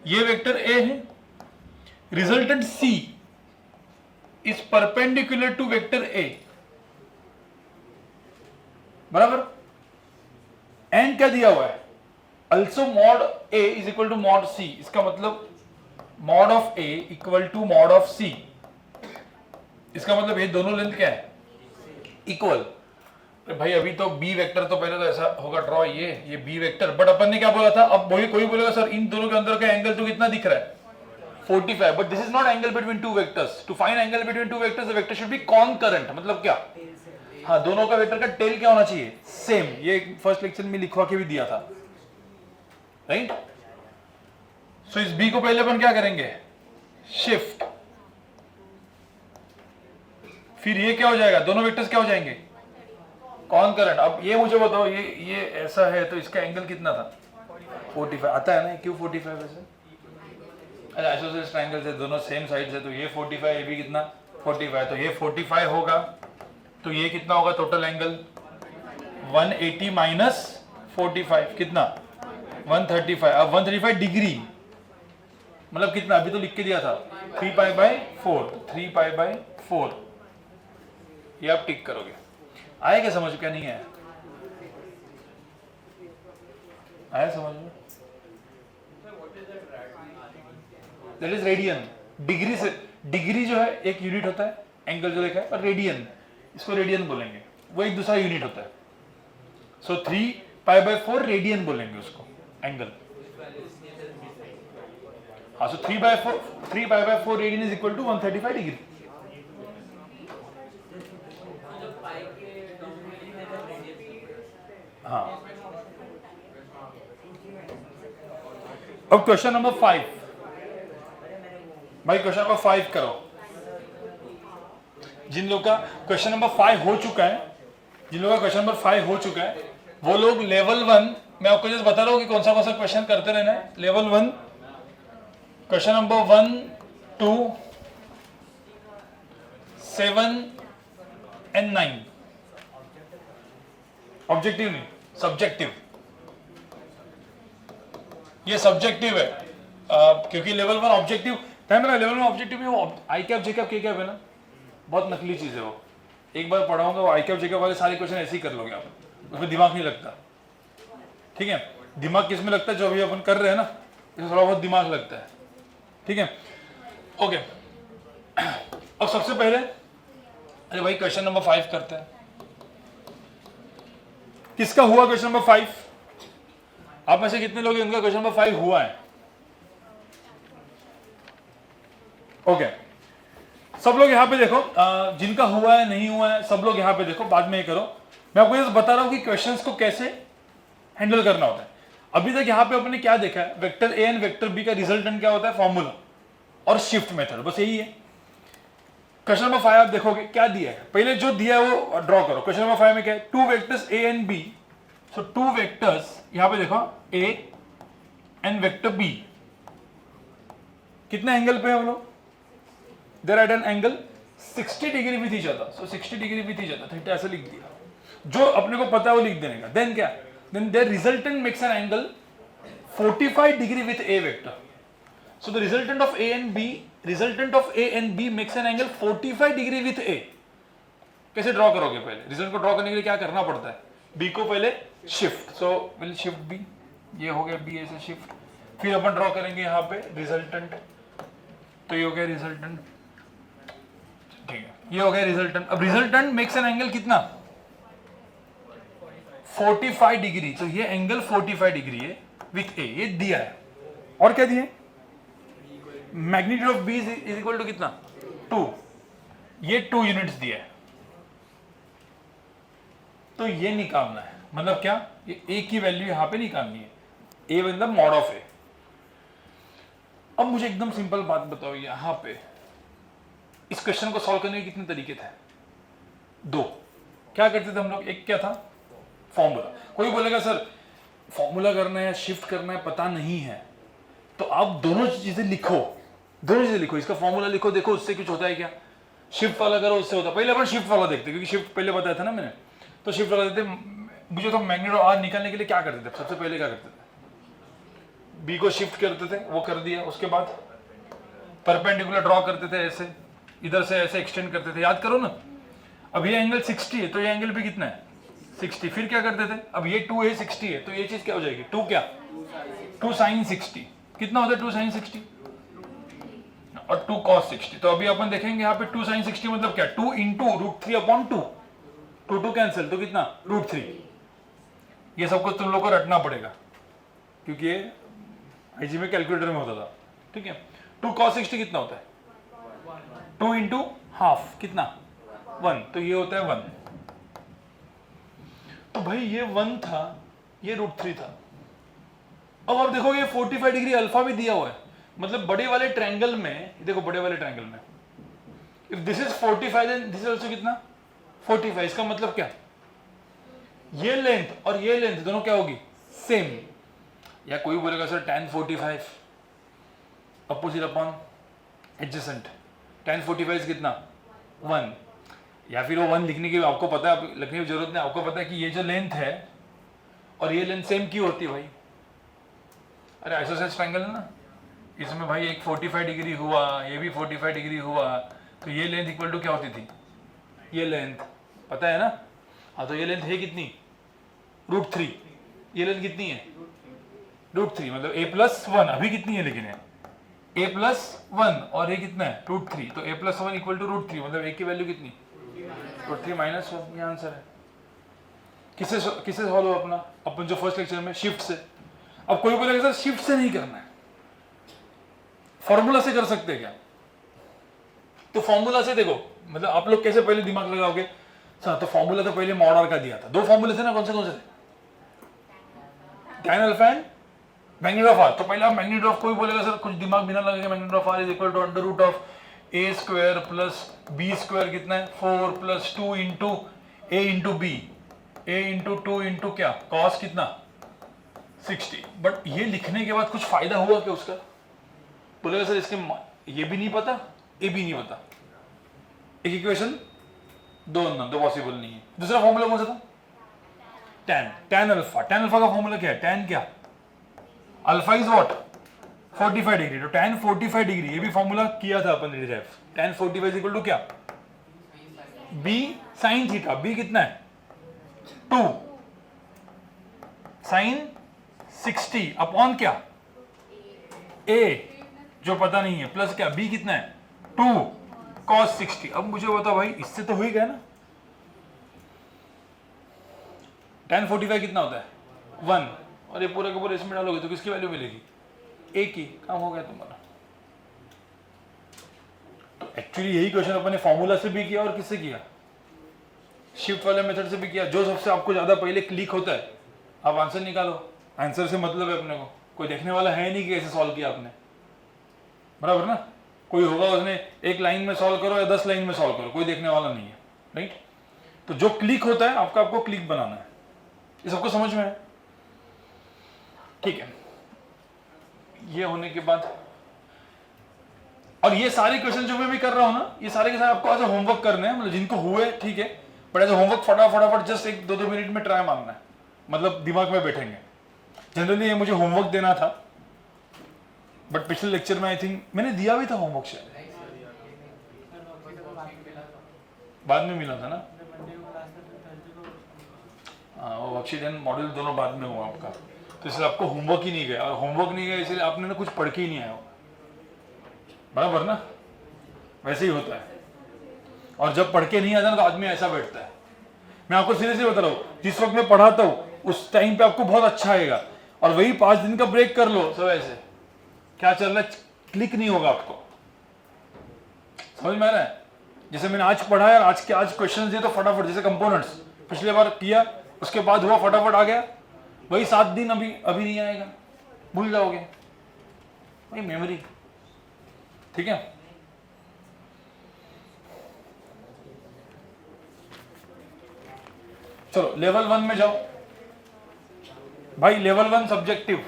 ये वेक्टर ए है, resultant C is perpendicular to vector A, बराबर। एंड क्या दिया हुआ है? Also mod A is equal to mod C. इसका मतलब mod of A equal to mod of C. इसका मतलब ये दोनों लेंथ क्या है? इक्वल। भाई अभी तो बी वेक्टर तो पहले तो ऐसा होगा ड्रॉ, ये बी वेक्टर, बट अपन ने क्या बोला था? अब कोई बोलेगा सर इन दोनों के अंदर का एंगल तो कितना दिख रहा है? 45, but this is not angle between two vectors. To find angle between two vectors the vector should be concurrent. मतलब क्या? हाँ, दोनों का वेक्टर का टेल क्या होना चाहिए? सेम। ये फर्स्ट लेक्चर में लिखवा के भी दिया था, राइट? सो इस बी को पहले अपन क्या करेंगे? शिफ्ट। फिर ये क्या हो जाएगा? दोनों वेक्टर्स क्या हो जाएंगे? कॉनकरेंट। अब ये मुझे बताओ, ये ऐसा है तो इसका एंगल कितना था? 45 आता है ना? क्यों 45 वैसे? अच्छा, आइसोसेलेस ट्रायंगल से दोनों सेम साइड से, तो ये 45, ये भी कितना? 45। तो ये 45 होगा, तो ये कितना होगा टोटल एंगल? 180 माइनस 45 कितना? 135। अब 135 डिग्री मतलब कितना? अभी तो लिख के दिया था 3 पाई बाय 4, 3 पाई बाय 4। ये आप टिक करोगे। आया क्या समझ? क्या नहीं है? आया समझ में? That is radian. डिग्री से, डिग्री जो है एक यूनिट होता है, एंगल जो देखा है, और रेडियन, इसको रेडियन बोलेंगे, वो एक दूसरा यूनिट होता है। सो 3 पाई बाय 4 रेडियन बोलेंगे उसको, एंगल। हाँ, so 3 pi by 4 radian is equal to 135 degree. हाँ, अब क्वेश्चन नंबर 5। भाई क्वेश्चन नंबर 5 करो। जिन लोग का क्वेश्चन नंबर 5 हो चुका है, जिन लोगों का क्वेश्चन नंबर 5 हो चुका है, वो लोग लेवल 1, मैं आपको जस्ट बता रहा हूँ कि कौन सा क्वेश्चन करते रहना है। Level 1 question number 1, 2, 7 and 9। Objective नहीं, सब्जेक्टिव। ये सब्जेक्टिव है क्योंकि लेवल 1 ऑब्जेक्टिव है ना। लेवल 1 ऑब्जेक्टिव में वो आई कैप जेकब के कैप है ना, बहुत नकली चीज है वो। एक बार पढ़ाऊंगा, वो आई कैप जेकब वाले सारे क्वेश्चन ऐसे ही कर लोगे आप, उसमें दिमाग नहीं लगता। ठीक है, दिमाग किस में लगता है? जो अभी अपन कर रहे हैं ना, इसमें थोड़ा बहुत दिमाग लगता है। ठीक है, ओके। अब सबसे पहले, अरे भाई क्वेश्चन नंबर 5 करते हैं। किसका हुआ क्वेश्चन नंबर 5? आप में से कितने लोग उनका क्वेश्चन नंबर 5 हुआ है? ओके, सब लोग यहाँ पे देखो, जिनका हुआ है नहीं हुआ है सब लोग यहाँ पे देखो, बाद में ये करो। मैं आपको ये बता रहा हूँ कि क्वेश्चंस को कैसे हैंडल करना होता है। अभी तक यहाँ पे अपने क्या देखा है? Vector A and vector B का रिजल्टेंट क्या होता है? फॉर्मूला और शिफ्ट मेथड, बस यही है। क्वेश्चन नंबर 5 आप देखोगे क्या दिया है, पहले जो दिया है वो ड्रॉ करो। क्वेश्चन नंबर 5 में क्या है? 2 vectors A and B. So 2 vectors, यहाँ पे देखो ए एंड वेक्टर बी, कितने एंगल पे है वो लोग? They're at an angle 60 degree with each other. So 60 degree with each other, theta ऐसे लिख दिया। जो अपने को पता है वो लिख देने का। देन क्या? Then their resultant makes an angle 45 degree with A vector. So the resultant of A and B, resultant of A and B makes an angle 45 degree with A। कैसे ड्रॉ करोगे? पहले रिजल्ट को draw करने के लिए क्या करना पड़ता है? B को पहले shift, so will shift B, ये हो गया B ऐसे शिफ्ट। फिर अपन ड्रॉ करेंगे यहाँ पे रिजल्टेंट, तो ये हो गया रिजल्टेंट। ठीक है, ये हो गया रिजल्टेंट। अब रिजल्टेंट मेक्स एन एंगल कितना? 45 डिग्री। तो ये एंगल 45 डिग्री है विथ A, ये दिया है। और क्या दिया है? Magnitude of B is equal to कितना? 2। ये 2 यूनिट्स दिया है, तो ये निकालना है। मतलब क्या? ये ए की वैल्यू यहां पे निकालनी है, ए मतलब मॉड ऑफ ए। अब मुझे एकदम सिंपल बात बताओ, यहां पे इस क्वेश्चन को सॉल्व करने के कितने तरीके थे? 2। क्या करते थे हम लोग? एक क्या था? फॉर्मूला। कोई बोलेगा सर फॉर्मूला करना है, शिफ्ट करना है, पता नहीं है, तो आप दोनों चीजें लिखो, दोनों चीजें लिखो, इसका फॉर्मूला लिखो, देखो उससे कुछ होता है क्या। शिफ्ट वाला करो उससे होता है। पहले अपन शिफ्ट वाला देखते, क्योंकि शिफ्ट पहले बताया था ना मैंने, तो शिफ्ट वाला देते। मुझे तो मैग्नेट ऑफ आर निकालने के लिए क्या करते थे, सबसे पहले क्या करते थे, बी को शिफ्ट करते थे, वो कर दिया। उसके बाद परपेंडिकुलर ड्रॉ करते थे, ऐसे इधर से ऐसे एक्सटेंड करते थे, याद करो ना। अब ये एंगल 60 है तो ये एंगल भी कितना है 60। फिर क्या करते थे, अब ये 2 है 60 है तो ये चीज क्या हो जाएगी 2 क्या 2 sin 60। कितना होता है 2 sin 60 और 2 cos 60। तो अभी अपन देखेंगे यहाँ पे 2 sin 60 मतलब क्या 2 इंटू √3/2, 2 कैंसिल तो कितना √3। ये सब कुछ तुम लोग को रटना पड़ेगा क्योंकि ये आईजी में कैलकुलेटर में होता था, ठीक है। 2 cos 60 कितना होता है 2 इंटू हाफ कितना 1, तो ये होता है 1। तो भाई ये 1 था, ये √3 था। अब आप देखोगे 45 डिग्री अल्फा भी दिया हुआ है, मतलब बड़े वाले ट्रायंगल में, देखो बड़े वाले ट्रायंगल में if this is 45 then this is also कितना 45। इसका मतलब क्या, ये लेंथ और ये लेंथ दोनों क्या होगी सेम। या कोई बोलेगा sir tan 45 opposite upon adjacent, tan 45 कितना 1। या फिर वो 1 लिखने की आपको पता है, लिखने की जरूरत नहीं, आपको पता है कि ये जो लेंथ है और ये लेंथ सेम क्यों होती है भाई। अरे आइसोसेलेस ट्रायंगल है ना, इसमें भाई एक 45 डिग्री हुआ, ये भी 45 डिग्री हुआ, तो ये लेंथ इक्वल टू क्या होती थी ये लेंथ, पता है ना। हाँ तो ये लेंथ है कितनी √3, ये लेंथ कितनी है √3, मतलब a+1 अभी कितनी है लेकिन है a+1 और ये कितना है √3, तो a+1 इक्वल टू √3 मतलब a की वैल्यू कितनी √3 - 1। ये आंसर है। किससे सॉल्व हो अपना, अपन जो फर्स्ट लेक्चर में शिफ्ट से। अब कोई बोलेगा सर शिफ्ट से नहीं करना है, फॉर्मूला से कर सकते हैं क्या। तो फॉर्मूला से देखो, मतलब आप लोग कैसे पहले दिमाग लगाओगे सर, तो फॉर्मूला तो पहले मॉड आर का दिया था, 2 फॉर्मूले थे ना, कौन से थे tan alpha and magnitude of R. तो पहले आप मैग्नीट्यूड ऑफ, कोई बोलेगा सर कुछ दिमाग बिना लगे, magnitude of R is equal to √a² plus b² कितना है 4 plus 2 into a into b, a into 2 into क्या cos कितना 60। बट ये लिखने के बाद कुछ फायदा हुआ क्या उसका, बोलेगा सर इसके ये भी नहीं पता ये भी नहीं पता, एक इक्वेशन दो पॉसिबल नहीं है। दूसरा फॉर्मूला कौन सा था tan अल्फा का फॉर्मूला क्या है, tan क्या अल्फा इज व्हाट 45 डिग्री, तो tan 45 डिग्री, ये भी फॉर्मूला किया था अपन ने, tan 45 इक्वल टू क्या b sin थीटा, b कितना है 2 sin 60 अपॉन क्या a जो पता नहीं है प्लस क्या b कितना है 2 cos 60। अब मुझे बता भाई इससे तो हो ही गया ना, tan 45 कितना होता है 1, और ये पूरा का पूरा इसमें डालोगे तो किसकी वैल्यू मिलेगी a की, काम हो गया तुम्हारा। तो एक्चुअली यही क्वेश्चन अपन ने फॉर्मूला से भी किया और किससे किया शिफ्ट वाले मेथड से भी किया। जो सबसे आपको ज्यादा पहले क्लिक होता है आप आंसर निकालो, आंसर से मतलब है अपने को, कोई देखने वाला है नहीं कि कैसे सॉल्व किया आपने, बराबर ना। कोई होगा उसने एक लाइन में सॉल्व करो या 10 लाइन में सॉल्व करो, कोई देखने वाला नहीं है, राइट। तो जो क्लिक होता है आपको क्लिक बनाना है, ये सबको समझ में है, ठीक है। ये होने के बाद, और ये सारे क्वेश्चन जो मैं भी कर रहा हूं ना, ये सारे के सारे आपको एज होमवर्क करने हैं, मतलब जिनको हुए ठीक है, बट एज होमवर्क फटाफट जस्ट 1-2 मिनट में ट्राई मारना है, मतलब दिमाग में बैठेंगे। जनरली ये मुझे होमवर्क देना था, बट पिछले लेक्चर में आई थिंक मैंने दिया भी था होमवर्क, शायद बाद में मिला था ना। हाँ वो वर्कशीट एंड मॉड्यूल दोनों बाद में हुआ आपका, तो इसलिए आपको होमवर्क ही नहीं गया, और होमवर्क नहीं गया इसलिए आपने ना कुछ पढ़ के ही नहीं आया, बराबर ना। वैसे ही होता है, और जब पढ़ के नहीं आता ना तो आदमी ऐसा बैठता है। मैं आपको सीधे सीधे बता रहा हूँ, जिस वक्त मैं पढ़ाता हूँ उस टाइम पे आपको बहुत अच्छा आएगा, और वही 5 दिन का ब्रेक कर लो सब ऐसे क्या चल रहा है क्लिक नहीं होगा आपको, समझ में आ रहा है। जैसे मैंने आज पढ़ा है, आज क्वेश्चन दिए तो फटाफट, जैसे कंपोनेंट्स पिछले बार किया उसके बाद हुआ फटाफट आ गया, वही 7 दिन अभी नहीं आएगा, भूल जाओगे भाई, मेमोरी, ठीक है। चलो लेवल 1 में जाओ भाई, लेवल 1 सब्जेक्टिव,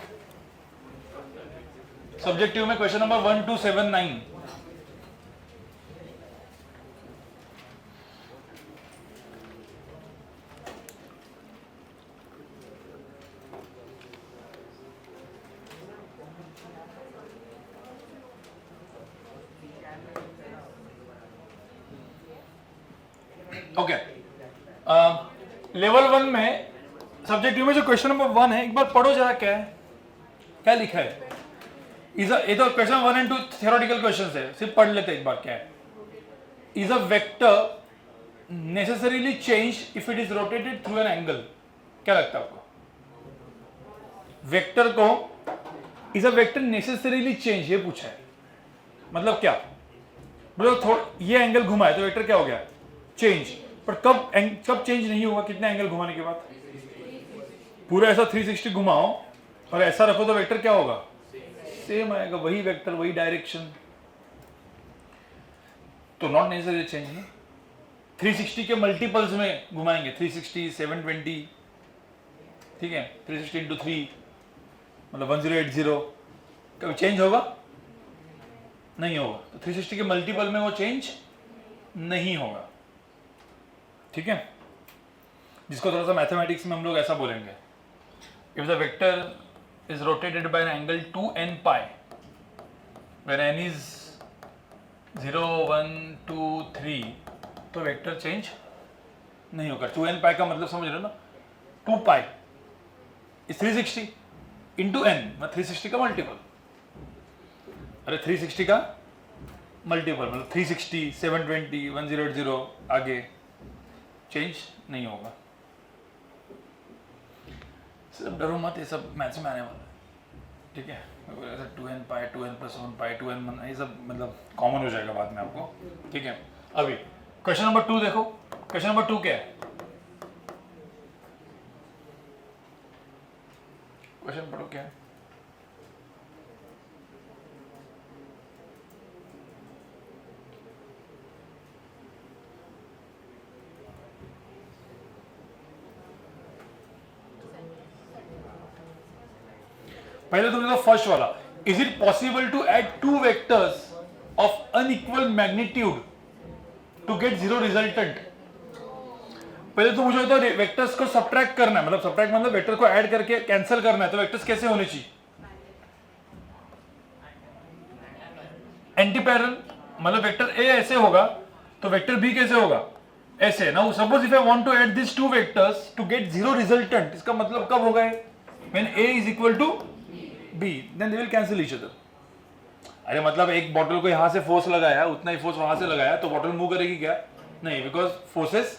सब्जेक्टिव में क्वेश्चन नंबर 1279। ओके, लेवल 1 में सब्जेक्टिव में जो क्वेश्चन नंबर 1 है, एक बार पढ़ो जरा क्या है, क्या लिखा है। ये तो क्वेश्चन 1 एंड 2 थ्योरेटिकल क्वेश्चंस है, सिर्फ पढ़ लेते एक बार क्या है। Is a vector necessarily change if it is rotated through an angle? क्या लगता है आपको? वेक्टर को is a vector necessarily change, ये पूछा है, मतलब क्या? मतलब थोड़ा ये एंगल घुमाए तो वेक्टर क्या हो गया? चेंज। पर कब चेंज नहीं होगा? कितने एंगल घुमाने के बाद? पूरा ऐसा 360 घुमाओ और ऐसा रखो तो वेक्टर क्या होगा? सेम आएगा, वही वेक्टर, वही डायरेक्शन। तो नॉट नेसेसरी चेंज ना। 360 के मल्टीपल्स में घुमाएंगे, 360, 720, ठीक है, 360 इंटू 3 मतलब 1080, कभी चेंज होगा? नहीं होगा। तो 360 के मल्टीपल में वो चेंज नहीं होगा, ठीक है। जिसको थोड़ा सा मैथमेटिक्स में हम लोग ऐसा बोलेंगे, if the vector is rotated by an angle 2n pi when n is 0, 1, 2, 3, तो वेक्टर चेंज नहीं होगा। 2n pi का मतलब समझ रहे हो ना? 2 pi is 360 into n, मतलब 360 का मल्टीपल। अरे 360 का मल्टीपल मतलब 360, 720, 1080, आगे चेंज नहीं होगा। सब डरो मत, ये सब मैथ्स में आने वाला है, ठीक है। 2n पाई, 2n प्लस 1 पाई, 2n, ये सब मतलब कॉमन हो जाएगा बाद में आपको, ठीक है। अभी क्वेश्चन नंबर 2 देखो। क्वेश्चन नंबर 2 क्या है? क्वेश्चन पढ़ो क्या है। पहले तुमने तो फर्स्ट वाला, is it possible to add 2 vectors of unequal magnitude to get 0 resultant? पहले तो मुझे तो वेक्टर्स को सब्ट्रैक्ट करना है, मतलब सब्ट्रैक्ट मतलब वेक्टर को ऐड करके कैंसिल करना है। तो वेक्टर्स कैसे होने चाहिए? एंटी पैरेलल, मतलब वेक्टर ए ऐसे होगा तो वेक्टर बी कैसे होगा? ऐसे। Now suppose if I want to add this 2 vectors to get 0 resultant, इसका मतलब कब होगा? When A is equal to B, then they will cancel each other. अरे मतलब एक बॉटल को यहां से फोर्स लगाया, उतना ही फोर्स वहां से लगाया, तो बॉटल मूव करेगी क्या? नहीं, because forces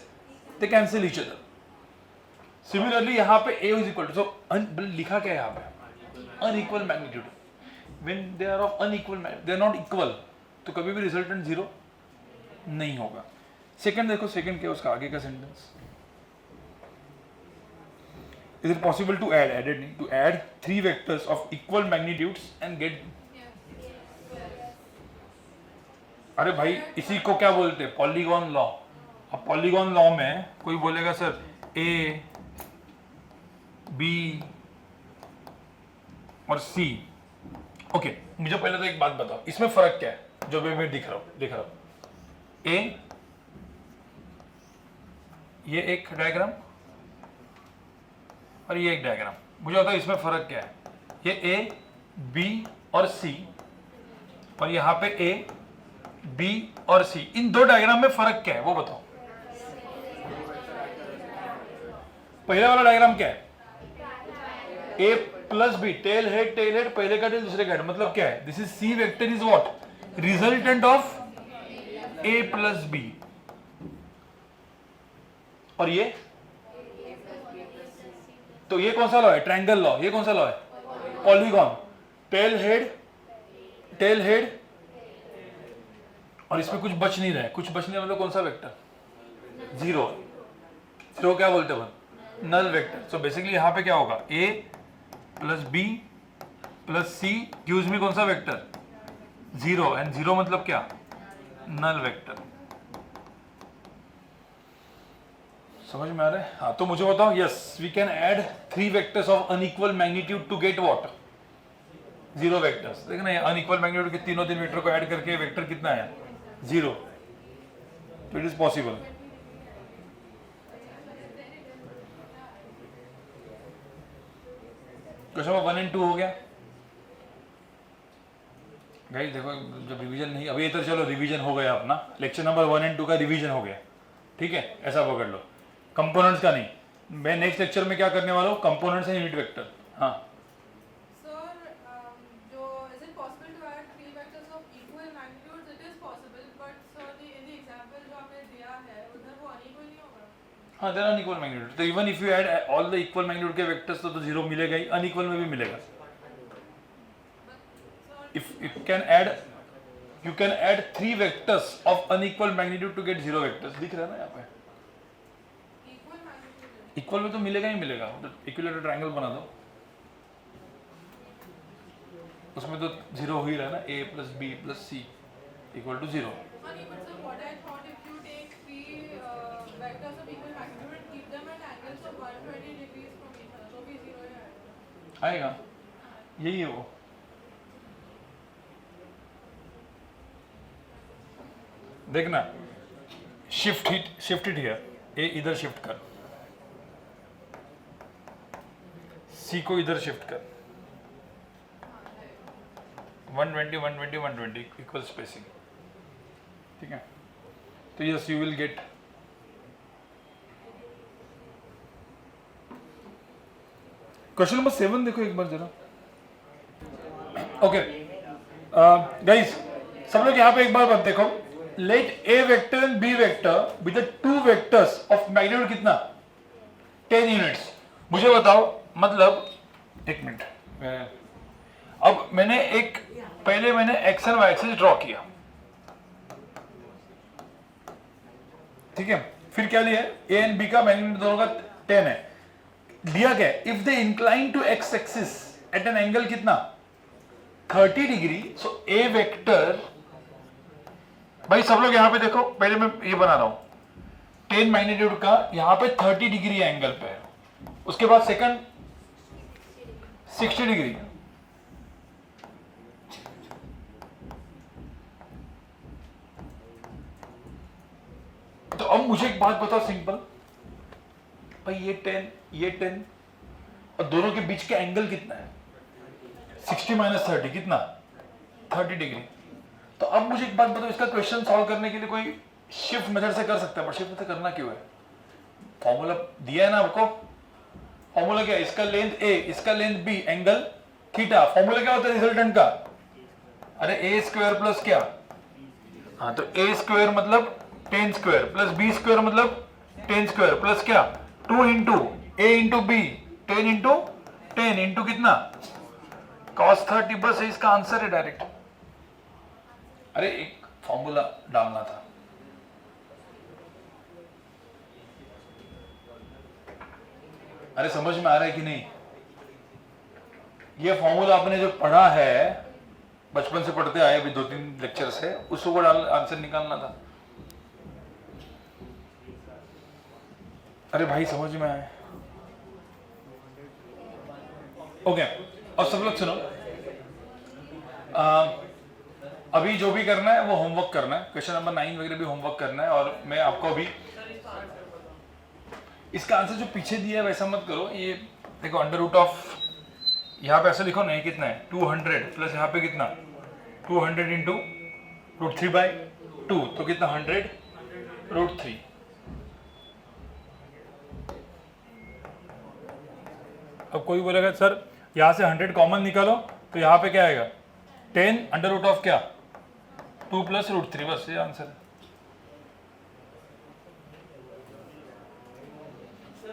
they cancel each other. Similarly यहां पे A is equal to, so लिखा क्या है यहां पे? Unequal magnitude. When they are of unequal, they are not equal, तो कभी भी रिजल्टेंट 0 नहीं होगा। सेकंड देखो, सेकंड क्या उसका आगे का sentence, is it possible to add 3 vectors of equal magnitudes and get? अरे भाई इसी को क्या बोलते हैं? Polygon law. अब पॉलीगॉन लॉ में कोई बोलेगा सर ए, बी और सी। ओके, मुझे पहले तो एक बात बताओ, इसमें फर्क क्या है जो भी मैं दिख रहा हूं? ए, ये एक डायग्राम और ये एक डायग्राम, मुझे बताओ इसमें फर्क क्या है? ये ए, बी और सी, और यहाँ पे ए, बी और सी, इन 2 डायग्राम में फर्क क्या है वो बताओ। पहला वाला डायग्राम क्या है? A plus B, tail head पहले का टेल दूसरे का हेड, मतलब क्या है? This is C vector is what? Resultant of A plus B. और ये तो ये कौन सा लॉ है? Triangle law. ये कौन सा लॉ है? पॉलीगॉन। टेल हेड और इसमें कुछ बच नहीं रहा है, कुछ बच नहीं रहा मतलब कौन सा वेक्टर? 0 क्या बोलते हैं? Null vector. सो बेसिकली यहां पे क्या होगा? A plus B plus C gives me कौन सा वेक्टर? 0, एंड 0 मतलब क्या? Null vector. समझ में आ रहा है? हाँ, तो मुझे बताओ, yes we can add 3 vectors of unequal magnitude to get what? Zero vectors. देखना ये अनइक्वल मैग्नीट्यूड के तीनों दिन वेक्टर को ऐड करके वेक्टर कितना है, जीरो। तो it is possible. Question number 1 and 2 हो गया गाइस। देखो जब रिवीजन नहीं, अभी इधर चलो रिवीजन हो गया अपना, लेक्चर नंबर 1 एंड 2 का रिवीजन हो गया, ठीक है, ऐसा पकड़ लो। कंपोनेंट्स का नहीं, मैं नेक्स्ट लेक्चर में क्या करने वाला हूँ, कंपोनेंट्स एंड यूनिट वेक्टर। हाँ हाँ, देयर अनइक्वल मैग्नीट्यूड, तो even if you add all the equal magnitude के वेक्टर्स तो जीरो मिलेगा ही, अनइक्वल में भी मिलेगा। If you can add 3 vectors of unequal magnitude to get zero vectors. दिख रहा है ना यहाँ पे, इक्वल में तो मिलेगा ही मिलेगा। तो इक्विलेटरल ट्रायंगल बना दो, उसमें तो जीरो हो ही रहा है ना, a plus B plus C equal to zero. आएगा, यही है वो। देखना, शिफ्ट इट हियर, ए इधर शिफ्ट कर, सी को इधर शिफ्ट कर, 120 120 120 इक्वल स्पेसिंग, ठीक है। तो yes you will get, question number 7 देखो एक बार जरा। ओके गाइस, सब लोग यहाँ पे एक बार बात देखो, let A vector and B vector with the 2 vectors of magnitude कितना, 10 यूनिट्स। मुझे बताओ, मतलब एक मिनट, अब पहले मैंने X and Y axis draw किया, ठीक है। फिर क्या लिया, ए एंड बी का मैग्नीट्यूड दोनों का 10 है। दिया क्या, if they incline to X axis at an angle कितना, 30 डिग्री, सो ए वेक्टर, भाई सब लोग यहां पे देखो, पहले मैं ये बना रहा हूं, 10 मैग्नीट्यूड का यहां पे 30 डिग्री एंगल पे है, उसके बाद सेकंड 60 डिग्री, तो अब मुझे एक बात बताओ सिंपल, भाई ये 10 और दोनों के बीच का एंगल कितना है, 60 माइनस 30 कितना, 30 डिग्री। तो अब मुझे एक बात बताओ, इसका क्वेश्चन सॉल्व करने के लिए कोई शिफ्ट मेथड से कर सकता है, पर शिफ्ट मेथड करना क्यों है, फॉर्मूला दिया है ना आपको। फॉर्मूला क्या है, इसका लेंथ a, इसका length b, angle theta. Formula क्या होता है रिजल्टेंट का, अरे a स्क्वायर प्लस क्या, हाँ तो a स्क्वायर मतलब 10 स्क्वायर प्लस b स्क्वायर मतलब 10 स्क्वायर प्लस क्या 2 into a into b, 10 into 10 into कितना cos 30, बस इसका आंसर है डायरेक्ट। अरे एक फॉर्मूला डालना था, अरे समझ में आ रहा है कि नहीं, ये फॉर्मूला आपने जो पढ़ा है, बचपन से पढ़ते आए, अभी 2-3 लेक्चर से, उसको डाल आंसर निकालना था। अरे भाई समझ में आए, ओके। और सब लोग सुनो, अभी जो भी करना है वो होमवर्क करना है, क्वेश्चन नंबर 9 वगैरह भी होमवर्क करना है। और मैं आपको अभी इसका आंसर जो पीछे दिया है वैसा मत करो, ये देखो अंडर रूट ऑफ, यहाँ पे ऐसे लिखो ना, ये कितना है 200 प्लस यहाँ पे कितना 200 इंटू √3/2, तो कितना 100 √3। अब कोई बोलेगा सर यहाँ से 100 कॉमन निकालो, तो यहाँ पे क्या आएगा 10 अंडर रूट ऑफ क्या 2 प्लस √3, बस ये आंसर है।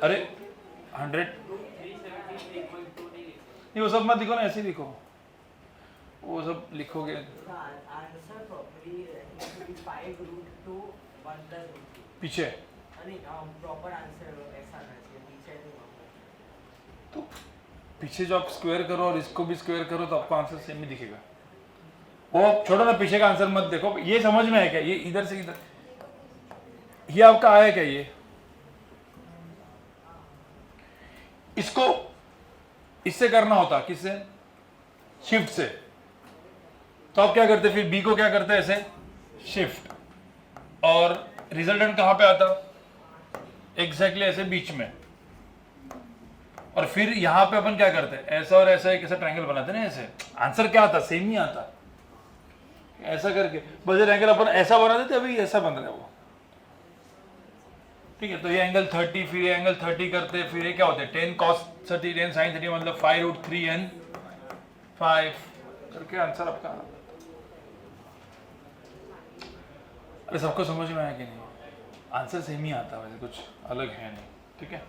अरे 100 नहीं, वो सब मत लिखो ना, ऐसे ही लिखो, वो सब लिखोगे पीछे, तो पीछे जो आप स्क्वायर करो और इसको भी स्क्वायर करो तो आपको आंसर सेम ही दिखेगा। वो छोड़ो ना, पीछे का आंसर मत देखो, ये समझ में है क्या, ये इधर से इधर, ये आपका आया क्या, ये इसको इससे करना होता, किससे, शिफ्ट से, तो आप क्या करते फिर बी को क्या करते ऐसे शिफ्ट, और रिजल्टेंट कहां पे आता, एग्जैक्टली ऐसे बीच में, और फिर यहां पे अपन क्या करते हैं ऐसा और ऐसा एक ऐसा ट्रायंगल बनाते हैं ना, ऐसे आंसर क्या आता सेम ही आता, ऐसा करके बस एंगल अपन ऐसा बना देते, अभी ऐसा बन रहा है वो, ठीक है। तो ये एंगल 30, फिर ये एंगल 30 करते, फिर ये क्या होते हैं 10 cos 30 10 sin 30 मतलब 5√3 n 5 करके आंसर आपका। अरे सबको समझ में आया कि नहीं, आंसर सेम ही आता वैसे, कुछ अलग है नहीं, ठीक है।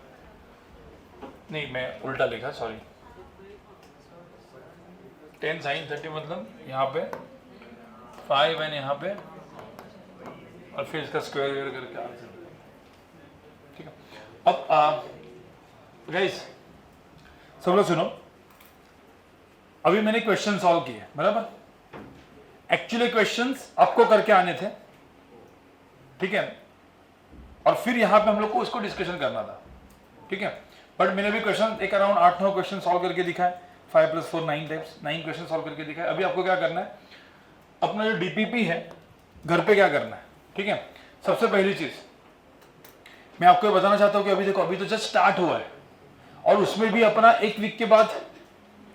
नहीं मैं उल्टा लिखा, सॉरी, 10 sin 30 मतलब यहाँ पे 5 n यहाँ पे, और फिर इसका स्क्वायर वेयर करके आंसर, ठीक है। अब गाइस सब लोग सुनो, अभी मैंने क्वेश्चन सॉल्व किए बराबर, एक्चुअली क्वेश्चंस आपको करके आने थे, ठीक है, और फिर यहां पे हम लोग को उसको डिस्कशन करना था, ठीक है। बट मैंने भी क्वेश्चन एक अराउंड 8-9 क्वेश्चन सॉल्व करके दिखाए, 5 + 4 9 टाइप्स 9 क्वेश्चन सॉल्व करके दिखाए। अभी आपको क्या करना है, अपना जो डीपीपी है घर पे क्या करना है, ठीक है। सबसे पहली चीज मैं आपको ये बताना चाहता हूं कि अभी देखो, अभी तो जस्ट स्टार्ट हुआ है, और उसमें भी अपना 1 वीक के बाद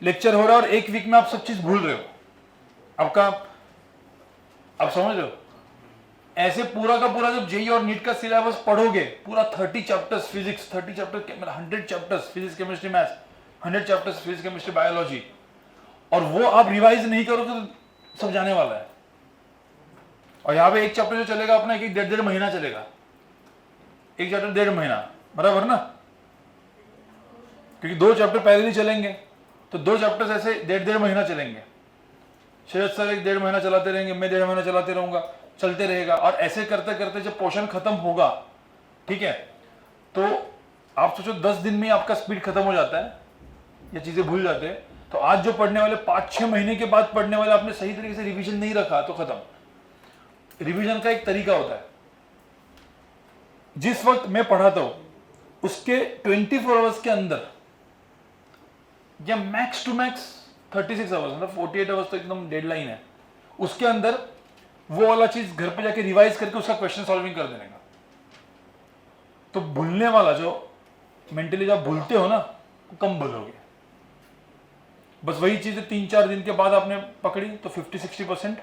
लेक्चर हो रहा है, और 1 वीक में आप सब चीज भूल रहे हो, आपका आप समझ रहे हो, ऐसे पूरा का पूरा जब जेई और नीट का सिलेबस पढ़ोगे, पूरा 30 chapters physics, 30 chapter 100 chapters physics chemistry maths, 100 chapters physics chemistry biology, और वो आप रिवाइज नहीं करोगे तो सब जाने वाला है। और यहाँ पे एक चैप्टर जो चलेगा अपना एक 1.5 महीना चलेगा, एक चैप्टर 1.5 महीना बराबर ना, क्योंकि 2 चैप्टर पहले ही चलेंगे, तो 2 चैप्टर्स ऐसे 1.5 महीना चलेंगे। शरद सर 1.5 महीना चलाते रहेंगे, मैं 1.5 महीना चलाते रहूंगा, चलते रहेगा, और ऐसे करते करते जब पोर्शन खत्म होगा, ठीक है, तो आप सोचो 10 दिन में आपका स्पीड खत्म हो जाता है, ये चीजें भूल जाते हैं। तो आज जो पढ़ने वाले 5-6 महीने के बाद पढ़ने वाले, आपने सही तरीके से रिवीजन नहीं रखा तो खत्म। रिवीजन का एक तरीका होता है, जिस वक्त मैं पढ़ाता हूं उसके 24 आवर्स के अंदर, या मैक्स टू मैक्स 36 आवर्स, मतलब 48 आवर्स तो एकदम डेडलाइन है, उसके अंदर वो वाला चीज घर पे जाके रिवाइज करके उसका क्वेश्चन सॉल्विंग कर देने का। तो भूलने वाला जो मेंटली जब भूलते हो ना, कम भूलोगे। बस वही चीज 3-4 दिन के बाद आपने पकड़ी तो 50-60%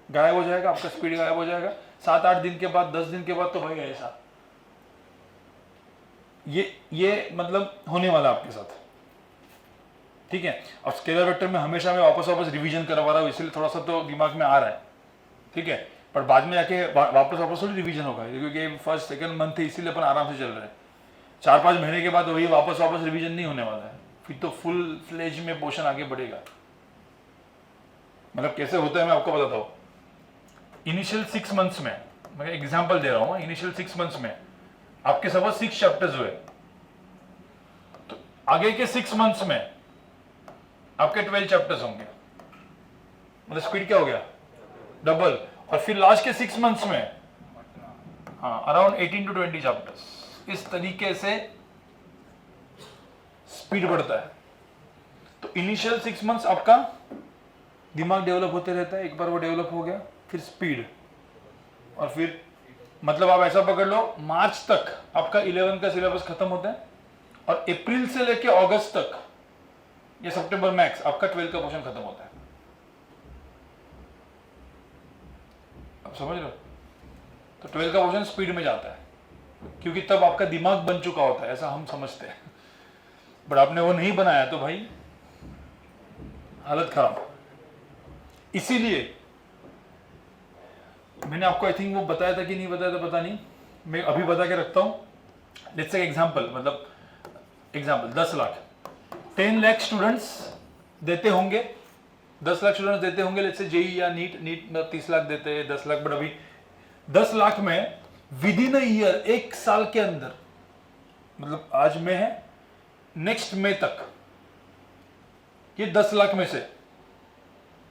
गायब हो जाएगा, आपका स्पीड गायब हो जाएगा। 7-8 दिन के बाद, 10 दिन के बाद तो भाई ऐसा ये मतलब होने वाला आपके साथ, ठीक है। और स्केलर वेक्टर में हमेशा मैं वापस रिवीजन करवा रहा हूँ, इसलिए थोड़ा सा तो दिमाग में आ रहा है, ठीक है, पर बाद में जाके वापस थोड़ी रिवीजन होगा, क्योंकि फर्स्ट सेकंड मंथ है, इसीलिए अपन आराम से चल रहे हैं। 4-5 महीने के बाद वही वापस रिवीजन नहीं होने वाला है, फिर तो फुल फ्लेज में पोर्शन आगे बढ़ेगा। मतलब कैसे होता है मैं आपको बताता हूँ। इनिशियल 6 मंथ्स में, मैं एग्जाम्पल दे रहा हूँ, इनिशियल 6 मंथ्स में आपके सपोज 6 चैप्टर्स हुए, तो आगे के 6 मंथ्स में आपके 12 चैप्टर्स होंगे, मतलब स्पीड क्या हो गया, डबल। और फिर लास्ट के 6 मंथ्स में हाँ अराउंड 18 to 20 चैप्टर्स। इस तरीके से स्पीड बढ़ता है। तो इनिशियल 6 मंथ्स आपका दिमाग डेवलप होते रहता है, एक बार वो डेवलप हो गया फिर स्पीड, और फिर मतलब आप ऐसा पकड़ लो मार्च तक आपका 11 का सिलेबस खत्म होता है, और अप्रैल से लेके अगस्त तक या सितंबर मैक्स आपका 12 का पोर्शन खत्म होता है। आप समझ रहे हो? तो 12 का पोर्शन स्पीड में जाता है, क्योंकि तब आपका दिमाग बन चुका होता है, ऐसा हम समझते हैं। बट आपने वो नहीं बनाया तो भाई हालत खराब। इसीलिए मैंने आपको आई थिंक वो बताया था कि नहीं बताया था पता नहीं, मैं अभी बता के रखता हूं। लेट्स से एग्जांपल, मतलब एग्जांपल 10 लाख, 10 लाख स्टूडेंट्स देते होंगे, 10 लाख स्टूडेंट्स देते होंगे, लेट्स से जेई या नीट में 30 लाख देते हैं, 10 लाख। बट अभी 10 लाख में विद इन अ ईयर, एक साल के अंदर, मतलब आज में है, नेक्स्ट मई तक ये 10 लाख में से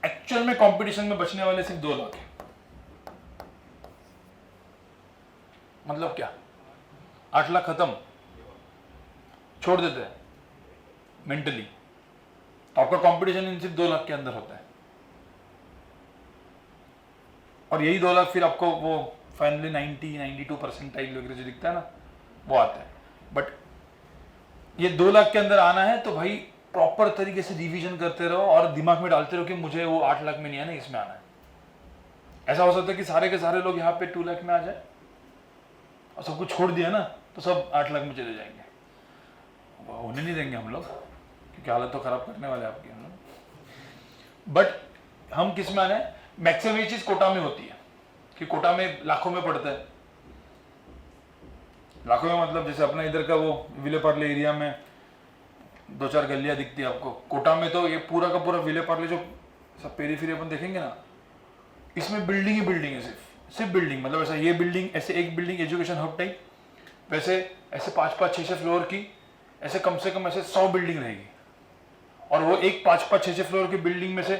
एक्चुअल में कंपटीशन में बचने वाले सिर्फ 2 लाख है। मतलब क्या, 8 लाख खत्म, छोड़ देते हैं मेंटली, तो आपका कंपटीशन इन सिर्फ 2 लाख के अंदर होता है, और यही 2 लाख फिर आपको वो फाइनली 92 परसेंटाइल वगैरह जो दिखता है ना वो आता है। बट ये 2 लाख के अंदर आना है तो भाई प्रॉपर तरीके से रिवीजन करते रहो और दिमाग में डालते रहो कि मुझे वो 8 लाख में नहीं आना, इसमें आना है। ऐसा हो सकता है कि सारे के सारे लोग यहाँ पे 2 लाख में आ जाए और सब कुछ छोड़ दिया ना तो सब 8 लाख में चले जाएंगे। होने नहीं देंगे हम लोग, क्योंकि हालत तो खराब करने वाले आपकी हम लोग। बट हम किस में आने, मैक्सिमम ये चीज कोटा में होती है कि कोटा में लाखों में पड़ता है। लाखों में मतलब जैसे अपना इधर का वो विले पार्ले एरिया में 2-4 गलियां दिखती है आपको, कोटा में तो ये पूरा का पूरा विले पार्ले जो सब पेरीफेरी अपन देखेंगे ना, इसमें बिल्डिंग ही बिल्डिंग है, सिर्फ बिल्डिंग। मतलब ऐसा ये बिल्डिंग, ऐसे एक बिल्डिंग एजुकेशन हब टाइप, वैसे ऐसे 5-5 6-6 फ्लोर की, ऐसे कम से कम ऐसे 100 बिल्डिंग रहेगी। और वो एक 5-5 6-6 फ्लोर की बिल्डिंग में से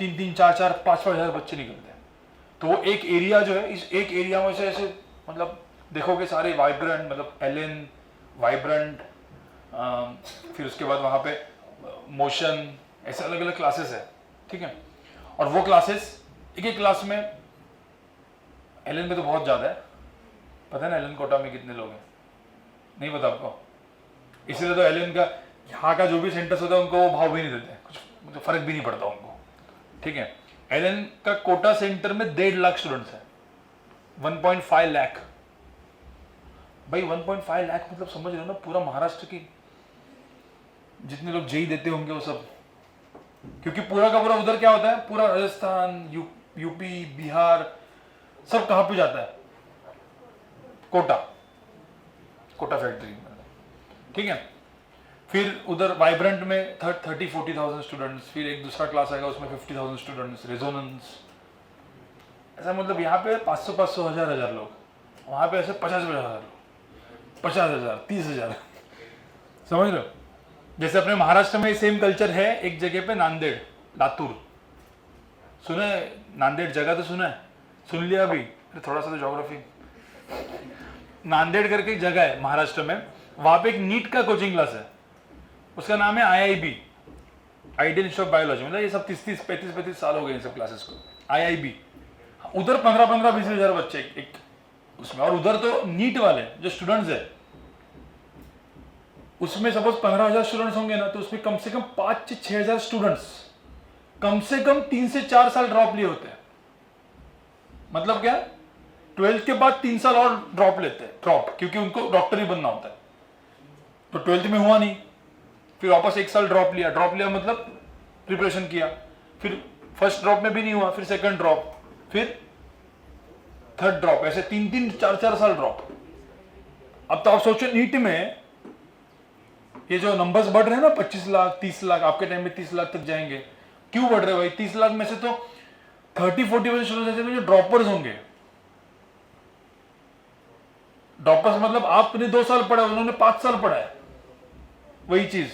3-3 4-4 5-5 हज़ार बच्चे निकलते हैं। तो वो एक एरिया जो है, इस एक एरिया में से ऐसे मतलब देखोगे सारे वाइब्रेंट, मतलब एलन वाइब्रेंट, फिर उसके बाद वहाँ पे मोशन, ऐसे अलग अलग क्लासेस है, ठीक है। और वो क्लासेस एक एक क्लास में, एलन में तो बहुत ज़्यादा है, पता है ना एलन कोटा में कितने लोग हैं, नहीं पता आपको। इसीलिए तो एलन का यहाँ का जो भी सेंटर्स होता है उनको वो भाव भी नहीं देते, कुछ मतलब फर्क भी नहीं पड़ता उनको, ठीक है। एलन का कोटा सेंटर में 1.5 लाख स्टूडेंट्स हैं, 1.5 लाख भाई, 1.5 लाख मतलब समझ रहे हो ना, पूरा महाराष्ट्र की जितने लोग जेई देते होंगे वो सब। क्योंकि पूरा का पूरा उधर क्या होता है, पूरा राजस्थान, यूपी, बिहार, सब कहाँ पे जाता है, कोटा फैक्ट्री में, ठीक है। फिर उधर वाइब्रेंट में 30-40,000 स्टूडेंट्स, फिर एक दूसरा क्लास आएगा उसमें 50,000 स्टूडेंट्स, रेजोनेंस, ऐसा मतलब यहाँ पे 500 1,000 लोग, वहाँ पे ऐसे 50,000 लोग, 50,000 30,000, समझ रहे हो। जैसे अपने महाराष्ट्र में सेम कल्चर है एक जगह पे, नांदेड़, लातूर, सुना है नांदेड़ जगह तो सुना है, सुन लिया अभी, थोड़ा सा तो ज्योग्राफी। नांदेड़ करके एक जगह है महाराष्ट्र में, वहाँ पे एक नीट का कोचिंग क्लास है, उसका नाम है IIB, ideal institute of biology. मतलब ये सब 30-35 साल हो गए इन सब क्लासेस को, IIB। उधर 15-20 हज़ार बच्चे एक उसमें, और उधर तो नीट वाले जो स्टूडेंट्स है उसमें सपोज 15,000 स्टूडेंट्स होंगे ना, तो उसमें कम से कम 5 से 6 हज़ार स्टूडेंट्स कम से कम 3 से 4 साल ड्रॉप लिए होते हैं। मतलब क्या, 12th के बाद 3 साल और ड्रॉप लेते हैं, ड्रॉप, क्योंकि उनको डॉक्टर ही बनना होता है। तो 12th में हुआ नहीं, फिर वापस 1 साल ड्रॉप लिया मतलब प्रिपरेशन किया, फिर फर्स्ट ड्रॉप में भी नहीं हुआ, फिर सेकंड ड्रॉप, फिर थर्ड ड्रॉप, ऐसे 3-3 4-4 साल ड्रॉप। अब तो आप सोचो नीट में ये जो नंबर्स बढ़ रहे हैं ना, 25 लाख 30 लाख, आपके टाइम में 30 लाख तक जाएंगे, क्यों बढ़ रहे हैं भाई? 30 लाख में से तो 30-40% स्टूडेंट्स ऐसे जो ड्रॉपर्स होंगे। ड्रॉपर्स मतलब आपने 2 साल पढ़ा, उन्होंने 5 साल पढ़ा है वही चीज।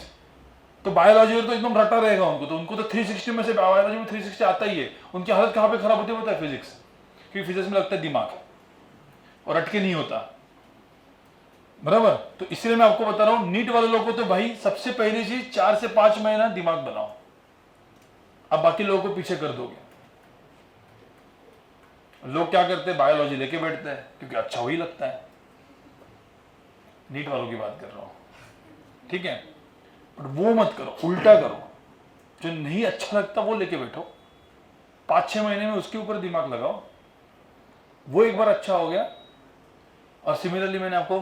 तो बायोलॉजी तो एकदम रटा रहेगा उनको तो 360 में से बायोलॉजी में 360 आता ही है। उनकी हालत कहाँ पे खराब होती है पता है? फिजिक्स, क्योंकि फिजिक्स में लगता है दिमाग और अटके नहीं होता, बराबर। तो इसलिए मैं आपको बता रहा हूं, नीट वाले लोगों को तो भाई सबसे पहली चीज 4 से 5 महीना दिमाग बनाओ, अब बाकी लोगों को पीछे कर दोगे। लोग क्या करते हैं, बायोलॉजी लेके बैठते हैं क्योंकि अच्छा वही लगता है। नीट वालों की बात कर रहा हूं, ठीक है। पर वो मत करो, उल्टा करो, जो नहीं अच्छा लगता वो लेके बैठो, 5-6 महीने में उसके ऊपर दिमाग लगाओ, वो एक बार अच्छा हो गया। और सिमिलरली मैंने आपको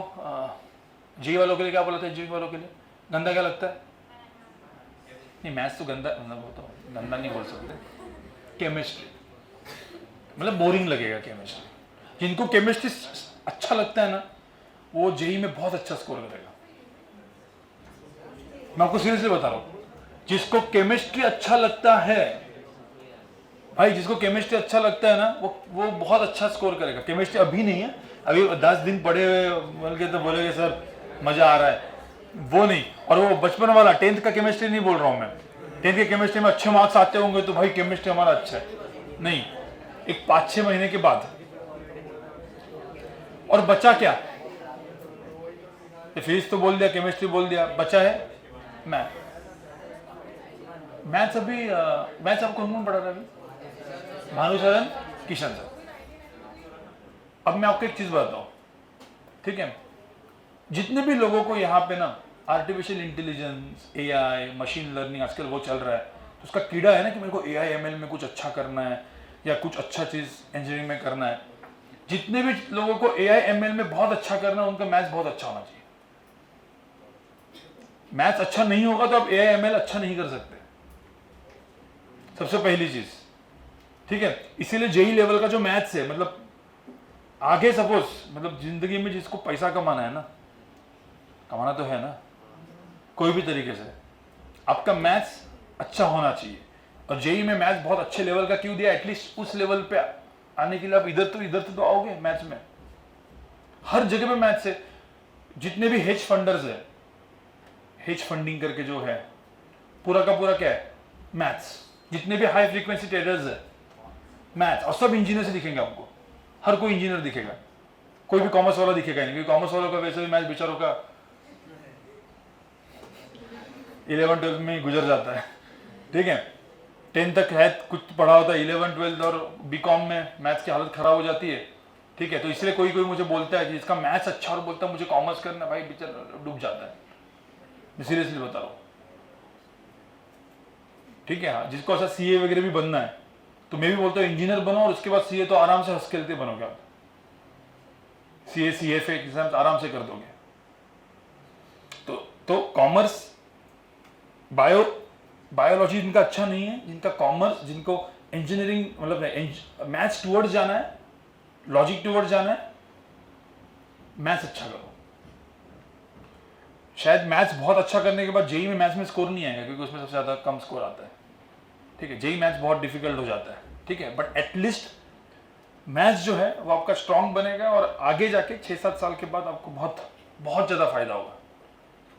जी वालों के लिए क्या बोला था, जी वालों के लिए गंदा क्या लगता है? नहीं, मैथ्स तो गंदा, मतलब वो तो गंदा नहीं बोल सकते। केमिस्ट्री मतलब बोरिंग लगेगा केमिस्ट्री। जिनको केमिस्ट्री अच्छा लगता है ना, वो जेई में बहुत अच्छा स्कोर करेगा। मैं आपको सीरियसली बता रहा हूं, जिसको केमिस्ट्री अच्छा लगता है भाई, जिसको केमिस्ट्री अच्छा लगता है ना, वो बहुत अच्छा स्कोर करेगा। केमिस्ट्री अभी नहीं है, अभी 10 दिन पढ़े हुए बोल के तो बोलेगे सर मजा आ रहा है, वो नहीं। और वो बचपन वाला 10th का केमिस्ट्री नहीं बोल रहा हूं मैं, 10th के केमिस्ट्री में अच्छे मार्क्स आते होंगे तो भाई केमिस्ट्री हमारा अच्छा है, नहीं। एक 5-6 महीने के बाद। और बचा क्या? फिजिक्स तो बोल दिया, केमिस्ट्री बोल दिया, बचा है मैथ। मैथ्स अभी मैथ्स आपको कौन पढ़ा रहा है अभी? भानुशरण किशन सर। अब मैं आपको एक चीज बताता हूँ, ठीक है, जितने भी लोगों को यहाँ पे ना artificial intelligence, AI, machine learning आजकल वो चल रहा है, तो उसका कीड़ा है ना कि मेरे को एआई एमएल में कुछ अच्छा करना है या कुछ अच्छा चीज इंजीनियरिंग में करना है। जितने भी लोगों को एआई एमएल में बहुत अच्छा करना है, उनका मैथ्स बहुत अच्छा होना चाहिए। मैथ्स अच्छा नहीं होगा तो आप एआई एमएल अच्छा नहीं कर सकते, सबसे पहली चीज, ठीक है। इसीलिए जेई लेवल का जो मैथ्स है, मतलब आगे सपोज मतलब जिंदगी में जिसको पैसा कमाना है ना, कमाना तो है ना कोई भी तरीके से, आपका मैथ्स अच्छा होना चाहिए। और जेई में मैथ्स बहुत अच्छे लेवल का क्यों दिया, एटलीस्ट उस लेवल पे आने के लिए आप इधर तो आओगे मैथ्स में। हर जगह में मैथ्स है। जितने भी हेज फंडर्स है, हेज फंडिंग करके जो है, पूरा का पूरा क्या है, मैथ्स। जितने भी हाई फ्रीक्वेंसी ट्रेडर्स है, मैथ्स। और सब इंजीनियर से दिखेंगे आपको, हर कोई इंजीनियर दिखेगा, कोई भी कॉमर्स वाला दिखेगा नहीं, क्योंकि कॉमर्स वालों का वैसे भी मैथ्स बेचारों का 11-12 में ही गुजर जाता है, ठीक है। 10 तक है कुछ पढ़ा होता है, 11-12 और बीकॉम में मैथ्स की हालत खराब हो जाती है, ठीक है। तो इसलिए कोई कोई मुझे बोलता है कि इसका मैथ्स अच्छा, और बोलता है मुझे कॉमर्स करना, भाई बेचारा डूब जाता है, मैं सीरियसली बता रहा हूँ, ठीक है। जिसको ऐसा सीए वगैरह भी बनना है, तो मैं भी बोलता हूँ इंजीनियर बनो, और उसके बाद सीए तो आराम से हंस खेलते बनोगे आप, सीए सीएफए एग्जाम आराम से कर दोगे। तो कॉमर्स, बायोलॉजी जिनका अच्छा नहीं है, जिनका कॉमर्स, जिनको इंजीनियरिंग मतलब मैथ्स टूवर्ड्स जाना है, लॉजिक टूवर्ड्स जाना है, मैथ्स अच्छा करो। शायद मैथ्स बहुत अच्छा करने के बाद जेई में मैथ्स में स्कोर नहीं आएगा, क्योंकि उसमें सबसे ज्यादा कम स्कोर आता है, ठीक है। जेई मैथ्स बहुत डिफिकल्ट हो जाता है, ठीक है। बट एटलीस्ट मैथ्स जो है वो आपका स्ट्रांग बनेगा, और आगे जाके 6-7 साल के बाद आपको बहुत बहुत ज्यादा फायदा होगा।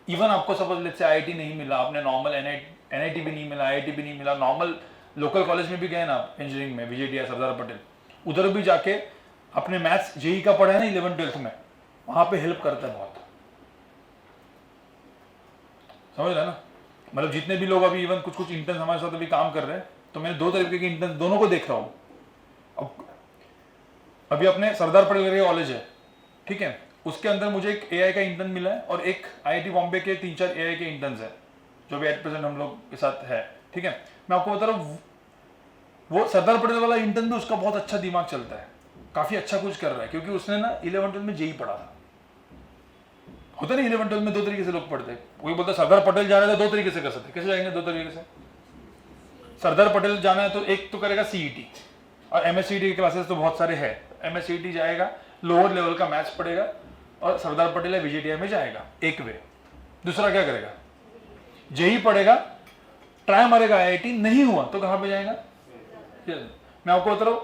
इवन आपको सपोज लेट्स से आईआईटी नहीं मिला, आपने नॉर्मल एनआईटी भी नहीं मिला, आईआईटी भी नहीं मिला, नॉर्मल लोकल कॉलेज में भी गए ना इंजीनियरिंग में, विजेटीआई, सरदार पटेल, उधर भी जाके अपने मैथ्स जेई का पढ़ा है ना 11-12 में, वहां पे हेल्प करता है बहुत, समझ रहे ना। मतलब जितने भी लोग अभी इवन कुछ इंटर्न हमारे साथ अभी काम कर रहे हैं, तो मैं 2 तरीके के इंटर्न दोनों को देख रहा हूँ। अब अभी अपने सरदार पटेल कॉलेज है, ठीक है, उसके अंदर मुझे एक एआई का इंटर्न मिला है, और एक आईआईटी बॉम्बे के 3-4 एआई के इंटर्न्स है जो भी एट प्रेजेंट हम लोग के साथ है, ठीक है। मैं आपको बता रहा हूँ, वो सरदार पटेल वाला इंटर्न भी उसका बहुत अच्छा दिमाग चलता है, काफी अच्छा कुछ कर रहा है, क्योंकि उसने ना 11-12 में जेई पढ़ा था। होता नहीं 11-12 में 2 तरीके से लोग पढ़ते हैं, कोई बोलता सरदार पटेल जा रहे हैं तो 2 तरीके से कर सकते, कैसे जाएंगे 2 तरीके से। सरदार पटेल जाना है तो एक तो करेगा सीईटी, और एमएससीईटी के क्लासेस तो बहुत सारे हैं। एमएससीईटी जाएगा, लोअर लेवल का मैथ्स पढ़ेगा, और सरदार पटेल या विजेटीआई में जाएगा, एक वे। दूसरा क्या करेगा, जेई पढ़ेगा, ट्राई मारेगा, आईआईटी नहीं हुआ तो कहां पे जाएगा। मैं आपको बता रहा हूं,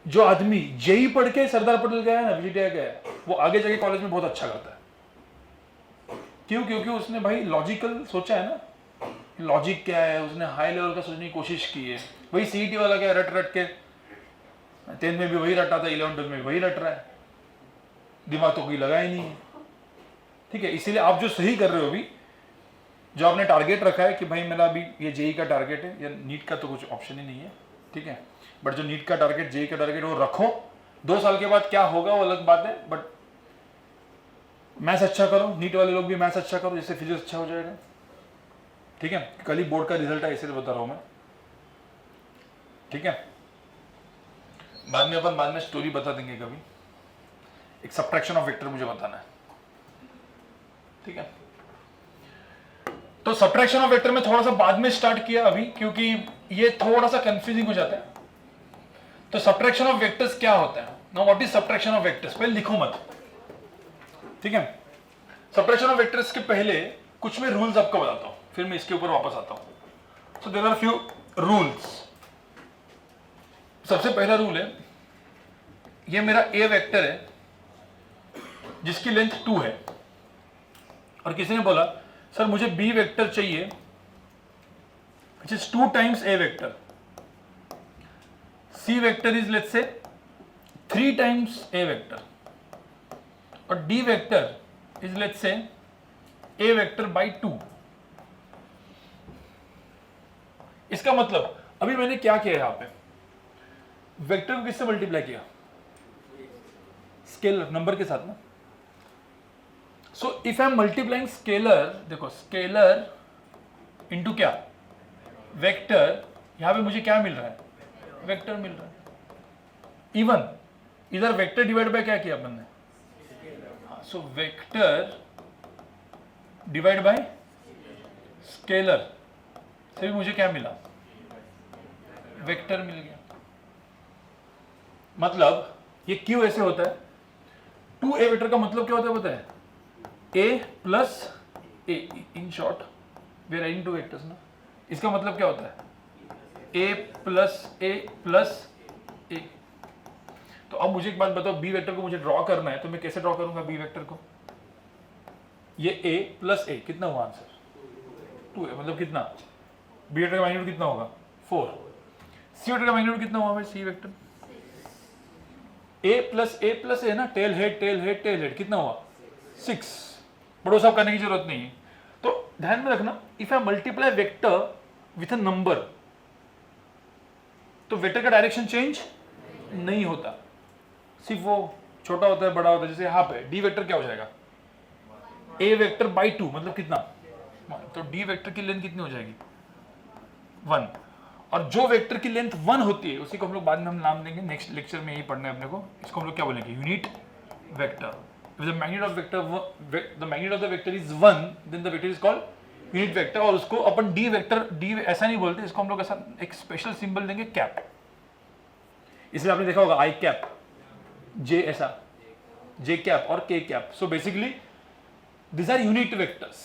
जो आदमी जेई पढ़ के सरदार पटेल गया है ना, विजेटीआई गया है, वो आगे जाके कॉलेज में बहुत अच्छा करता है। क्यों? क्योंकि उसने भाई लॉजिकल सोचा है ना, लॉजिक क्या है, उसने हाई लेवल का सोचने की कोशिश की है। वही सीईटी वाला क्या रट रट के 10 में भी वही रटा था, 11-12 में वही रट रहा है, दिमाग तो कोई लगा ही नहीं है, ठीक है। इसीलिए आप जो सही कर रहे हो अभी, जो आपने टारगेट रखा है कि भाई मेरा अभी ये जेई का टारगेट है, या नीट का तो कुछ ऑप्शन ही नहीं है, ठीक है, बट जो नीट का टारगेट, जेई का टारगेट वो रखो। 2 साल के बाद क्या होगा वो अलग बात है, बट मैथ्स अच्छा करो, नीट वाले लोग भी मैथ्स अच्छा करो, जिससे फिजिक्स अच्छा हो जाएगा, ठीक है। कल ही बोर्ड का रिजल्ट है, इसलिए बता रहा हूं मैं, ठीक है। बाद में स्टोरी बता देंगे कभी, एक सब्ट्रैक्शन ऑफ वेक्टर मुझे बताना है, ठीक है। तो सब्ट्रैक्शन ऑफ वेक्टर में थोड़ा सा बाद में स्टार्ट किया अभी, क्योंकि ये थोड़ा सा कंफ्यूजिंग हो जाता है। तो सब्ट्रैक्शन ऑफ वेक्टर्स क्या होता है, now what is subtraction of vectors, पहले लिखो मत, ठीक है। सब्ट्रैक्शन ऑफ वेक्टर्स के पहले कुछ मैं रूल्स आपको बताता हूं, फिर मैं इसके ऊपर वापस आता हूं। So there are few rules. सबसे पहला रूल है, ये मेरा ए वेक्टर है जिसकी लेंथ 2 है, और किसी ने बोला सर मुझे बी वेक्टर चाहिए which is 2 times A vector, C vector is let's say 3 times A vector, और D vector is let's say A vector by 2। इसका मतलब अभी मैंने क्या किया यहाँ पे, वेक्टर को किससे मल्टीप्लाई किया, स्केलर नंबर के साथ ना। सो if I am multiplying scalar, देखो स्केलर इंटू क्या, वेक्टर, यहां पे मुझे क्या मिल रहा है, वेक्टर मिल रहा है। इवन इधर वेक्टर डिवाइड बाय क्या किया अपन ने, so vector divide by scalar से भी मुझे क्या मिला, वेक्टर मिल गया। मतलब ये क्यों ऐसे होता है, 2a वेक्टर का मतलब क्या होता है पता है, a plus A, in short we are adding two vectors ना। इसका मतलब क्या होता है, a plus A plus A. तो अब मुझे एक बात बताओ, बी वेक्टर को मुझे ड्रॉ करना है तो मैं कैसे ड्रॉ करूंगा बी वेक्टर को, ये a प्लस ए, कितना हुआ आंसर, 2a, मतलब कितना, बी वेक्टर का मैग्नीट्यूड कितना होगा 4, सी वेक्टर का मैग्नीट्यूड कितना हुआ भाई, सी वेक्टर a प्लस ए ना, tail head tail head tail head, कितना हुआ 6, बड़ो साहब करने की जरूरत नहीं है। तो ध्यान में रखना, if I multiply vector with a number तो वेक्टर का डायरेक्शन चेंज नहीं होता, सिर्फ वो छोटा होता है बड़ा होता है। जैसे यहाँ पे डी वेक्टर क्या हो जाएगा, ए वेक्टर बाई 2, मतलब कितना 1, तो डी वेक्टर की लेंथ कितनी हो जाएगी 1। और जो वेक्टर की लेंथ 1 होती है उसी को हम लोग बाद में हम नाम देंगे, नेक्स्ट लेक्चर में यही पढ़ना है अपने को, इसको हम लोग क्या बोलेंगे, unit vector. If the magnitude of vector is 1, then the vector is called unit vector. और उसको अपन डी वेक्टर, डी ऐसा नहीं बोलते, इसको हम लोग ऐसा एक स्पेशल सिंबल देंगे कैप, इसलिए आपने देखा होगा आई कैप, जे ऐसा, जे कैप और के cap. So basically these are unit vectors.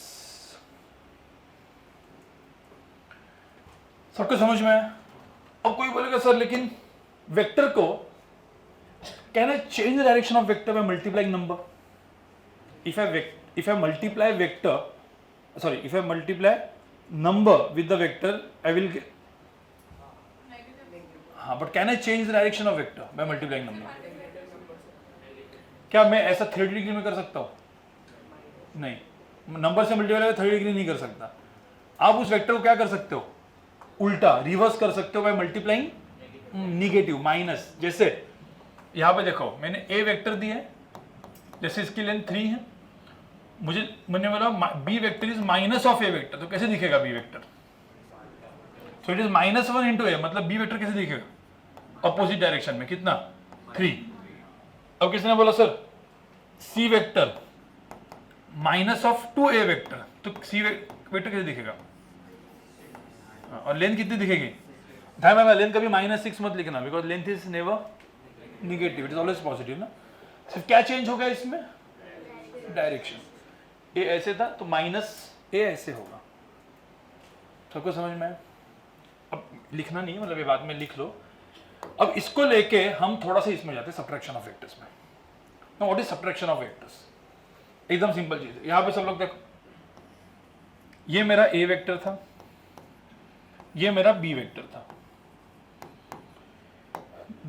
सबको समझ में आया। अब कोई बोलेगा सर लेकिन वेक्टर को can I change the direction of vector by multiplying number. if I multiply vector, sorry, if I multiply number with the vector, I will get, हाँ, but can I change the direction of vector by multiplying number? क्या मैं ऐसा 30 degree में कर सकता हूँ? नहीं, number से मल्टीप्लाई 30 डिग्री नहीं कर सकता। आप उस वेक्टर को क्या कर सकते हो, उल्टा रिवर्स कर सकते हो बाय मल्टीप्लाइंग निगेटिव, माइनस। जैसे यहाँ पे देखो मैंने ए वेक्टर दिया है, जैसे इसकी लेंथ 3 है, मैंने बोला B vector is minus of A vector, तो कैसे दिखेगा B vector, so it is -1 into A, मतलब बी वेक्टर कैसे दिखेगा, अपोजिट डायरेक्शन में, कितना 3। अब किसने बोला sir C vector minus of 2a vector, तो सी वेक्टर कैसे दिखेगा, और लेंथ कितनी दिखेगी, ध्यान रखना लेंथ कभी -6 मत लिखना, because length is never negative, it is always positive ना। सिर्फ क्या चेंज होगा इसमें, डायरेक्शन, ए ऐसे था तो माइनस ए ऐसे होगा। सबको समझ में आया। अब लिखना नहीं, मतलब ये बाद में लिख लो। अब इसको लेके हम थोड़ा सा इसमें जाते हैं सब्ट्रैक्शन ऑफ वेक्टर्स में। Now what is subtraction of vectors, एकदम सिंपल चीज है। यहां पे सब लोग देखो, ये मेरा ए वेक्टर था, ये मेरा बी वेक्टर था,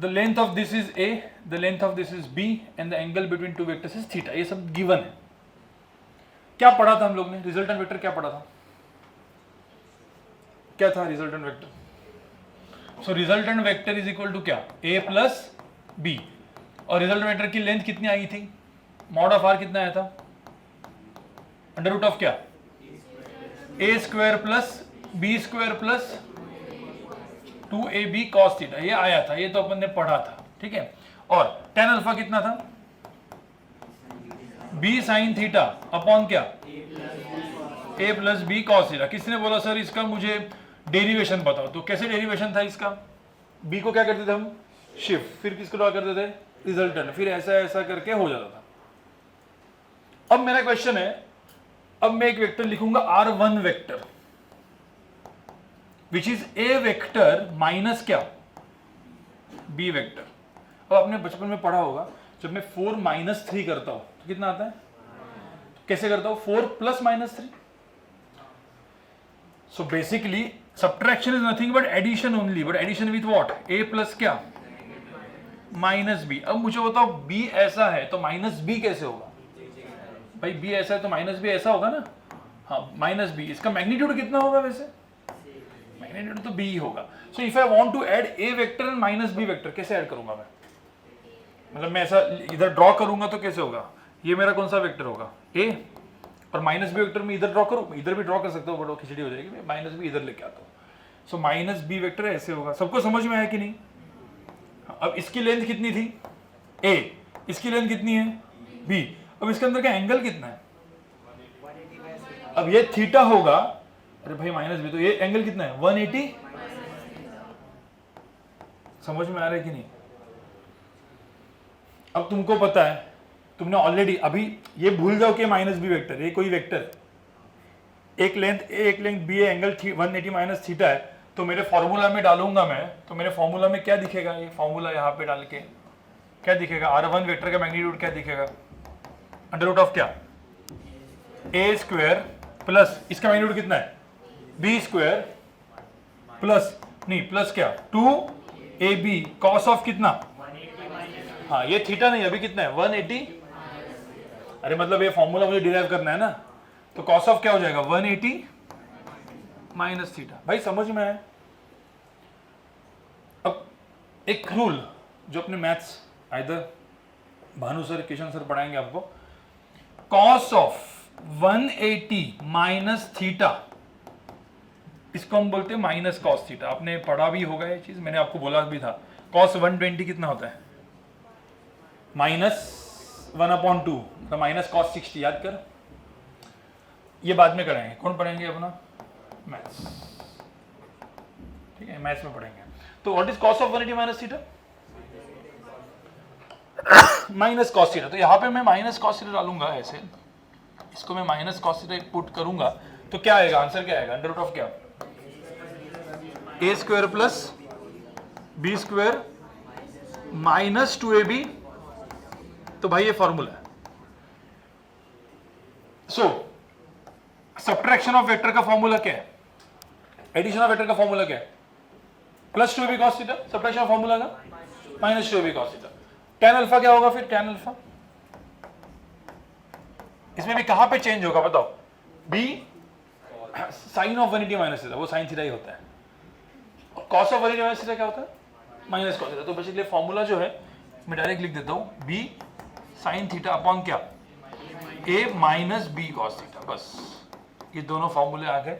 the length of this is a, the length of this is b and the angle between two vectors is theta। ये सब गिवन है। क्या पढ़ा था हम लोग ने, रिजल्टेंट वेक्टर क्या पढ़ा था, क्या था resultant vector, so resultant vector is equal to क्या, a प्लस बी, और रिजल्टेंट वेक्टर की लेंथ कितनी आई थी, मॉड ऑफ आर कितना आया था, अंडर रूट ऑफ क्या, a square plus B square plus 2ab cos theta, ये आया था, ये तो अपन ने पढ़ा था, ठीक है। और tan अल्फा कितना था, b sin थीटा अपॉन क्या, a plus B cos theta. किसने बोला सर इसका मुझे डेरिवेशन बताओ, तो कैसे डेरिवेशन था इसका, b को क्या करते थे हम शिफ्ट, फिर किसको ड्रॉ करते थे रिजल्टेंट, फिर ऐसा ऐसा करके हो जाता था। अब मेरा क्वेश्चन है, अब मैं एक वेक्टर लिखूंगा r1 vector which is a vector minus क्या, बी वेक्टर। अब आपने बचपन में पढ़ा होगा, जब मैं 4 - 3 करता हूं तो कितना आता है, कैसे करता हूं, 4 + -3। So basically subtraction is nothing but addition only, but addition with what, a plus क्या -b। अब मुझे बताओ b ऐसा है तो -b कैसे होगा, भाई b ऐसा है तो -b ऐसा होगा ना, हाँ -b। इसका मैग्नीट्यूड कितना होगा वैसे, मैग्नीट्यूड तो बी ही होगा. So if I want to add A vector and minus B vector, कैसे ऐड करूंगा मैं? मतलब मैं ऐसा इधर ड्रॉ करूंगा तो कैसे होगा? ये मेरा कौन सा वेक्टर होगा? ए, और माइनस बी वेक्टर में इधर ड्रॉ करूं, इधर भी ड्रॉ कर सकता हूँ, बट वो खिचड़ी हो जाएगी. मैं माइनस बी इधर लेके आता हूँ. सो माइनस बी वेक्टर ऐसे होगा. सबको समझ में आया कि नहीं? अब इसकी लेंथ कितनी थी? ए. इसकी लेंथ कितनी है? बी. अब इसके अंदर का एंगल कितना है? अब ये थीटा होगा. अरे भाई माइनस बी, तो ये एंगल कितना है? 180. समझ में आ रहा है कि नहीं? अब तुमको पता है, तुमने ऑलरेडी अभी ये भूल जाओ कि माइनस बी वेक्टर, ये कोई वेक्टर है. एक लेंथ ए, एक लेंथ बी है, एंगल 180 माइनस थीटा है. तो मेरे फॉर्मूला में डालूंगा मैं, तो मेरे फॉर्मूला में क्या दिखेगा? ये फॉर्मूला यहाँ पे डाल के क्या दिखेगा? R1 वेक्टर का मैग्नीट्यूड क्या दिखेगा? अंडर रूट ऑफ क्या? ए स्क्वायर प्लस इसका मैग्नीट्यूड कितना है? बी स्क्वायर प्लस, नहीं प्लस क्या, 2ab कॉस ऑफ कितना? हाँ ये थीटा नहीं, अभी कितना है? 180. अरे मतलब ये फॉर्मूला मुझे डिराइव करना है ना, तो कॉस ऑफ क्या हो जाएगा? 180 माइनस थीटा. भाई समझ में आया? अब एक रूल जो अपने maths either Bhanu sir, Kishan sir पढ़ाएंगे आपको. कॉस ऑफ 180 माइनस थीटा, इसको हम बोलते हैं माइनस कॉस थीटा. आपने पढ़ा भी होगा ये चीज, मैंने आपको बोला भी था. कॉस 120 कितना होता है? माइनस 1/2, तो माइनस कॉस 60. याद कर, ये बाद में करेंगे. कौन पढ़ेंगे? अपना मैथ्स. ठीक है, मैथ्स में पढ़ेंगे. तो what is cos of 180 minus theta? Minus cos theta. तो यहाँ पे मैं माइनस कॉस थीटा डालूंगा ऐसे, इसको मैं माइनस कॉस थीटा पुट करूंगा, तो क्या आएगा? आंसर क्या आएगा? अंडर रूट ऑफ क्या? A square plus B square minus 2ab. तो भाई ये फॉर्मूला है. सो सब्ट्रैक्शन ऑफ वेक्टर का फॉर्मूला क्या है? एडिशन ऑफ वेक्टर का फॉर्मूला क्या है? Plus 2ab cos theta. Subtraction of formula का minus 2ab cos theta. tan alpha क्या होगा फिर? tan अल्फा इसमें भी कहां पे चेंज होगा बताओ? b sine of 180 minus theta, वो साइन थीटा ही होता है. और cos ऑफ 180 माइनस थीटा क्या होता है? Minus cos theta. तो बेसिकली फॉर्मूला जो है मैं डायरेक्ट लिख देता हूं, b साइन थीटा अपॉन क्या? a minus b cos theta. बस ये दोनों फॉर्मूले आ गए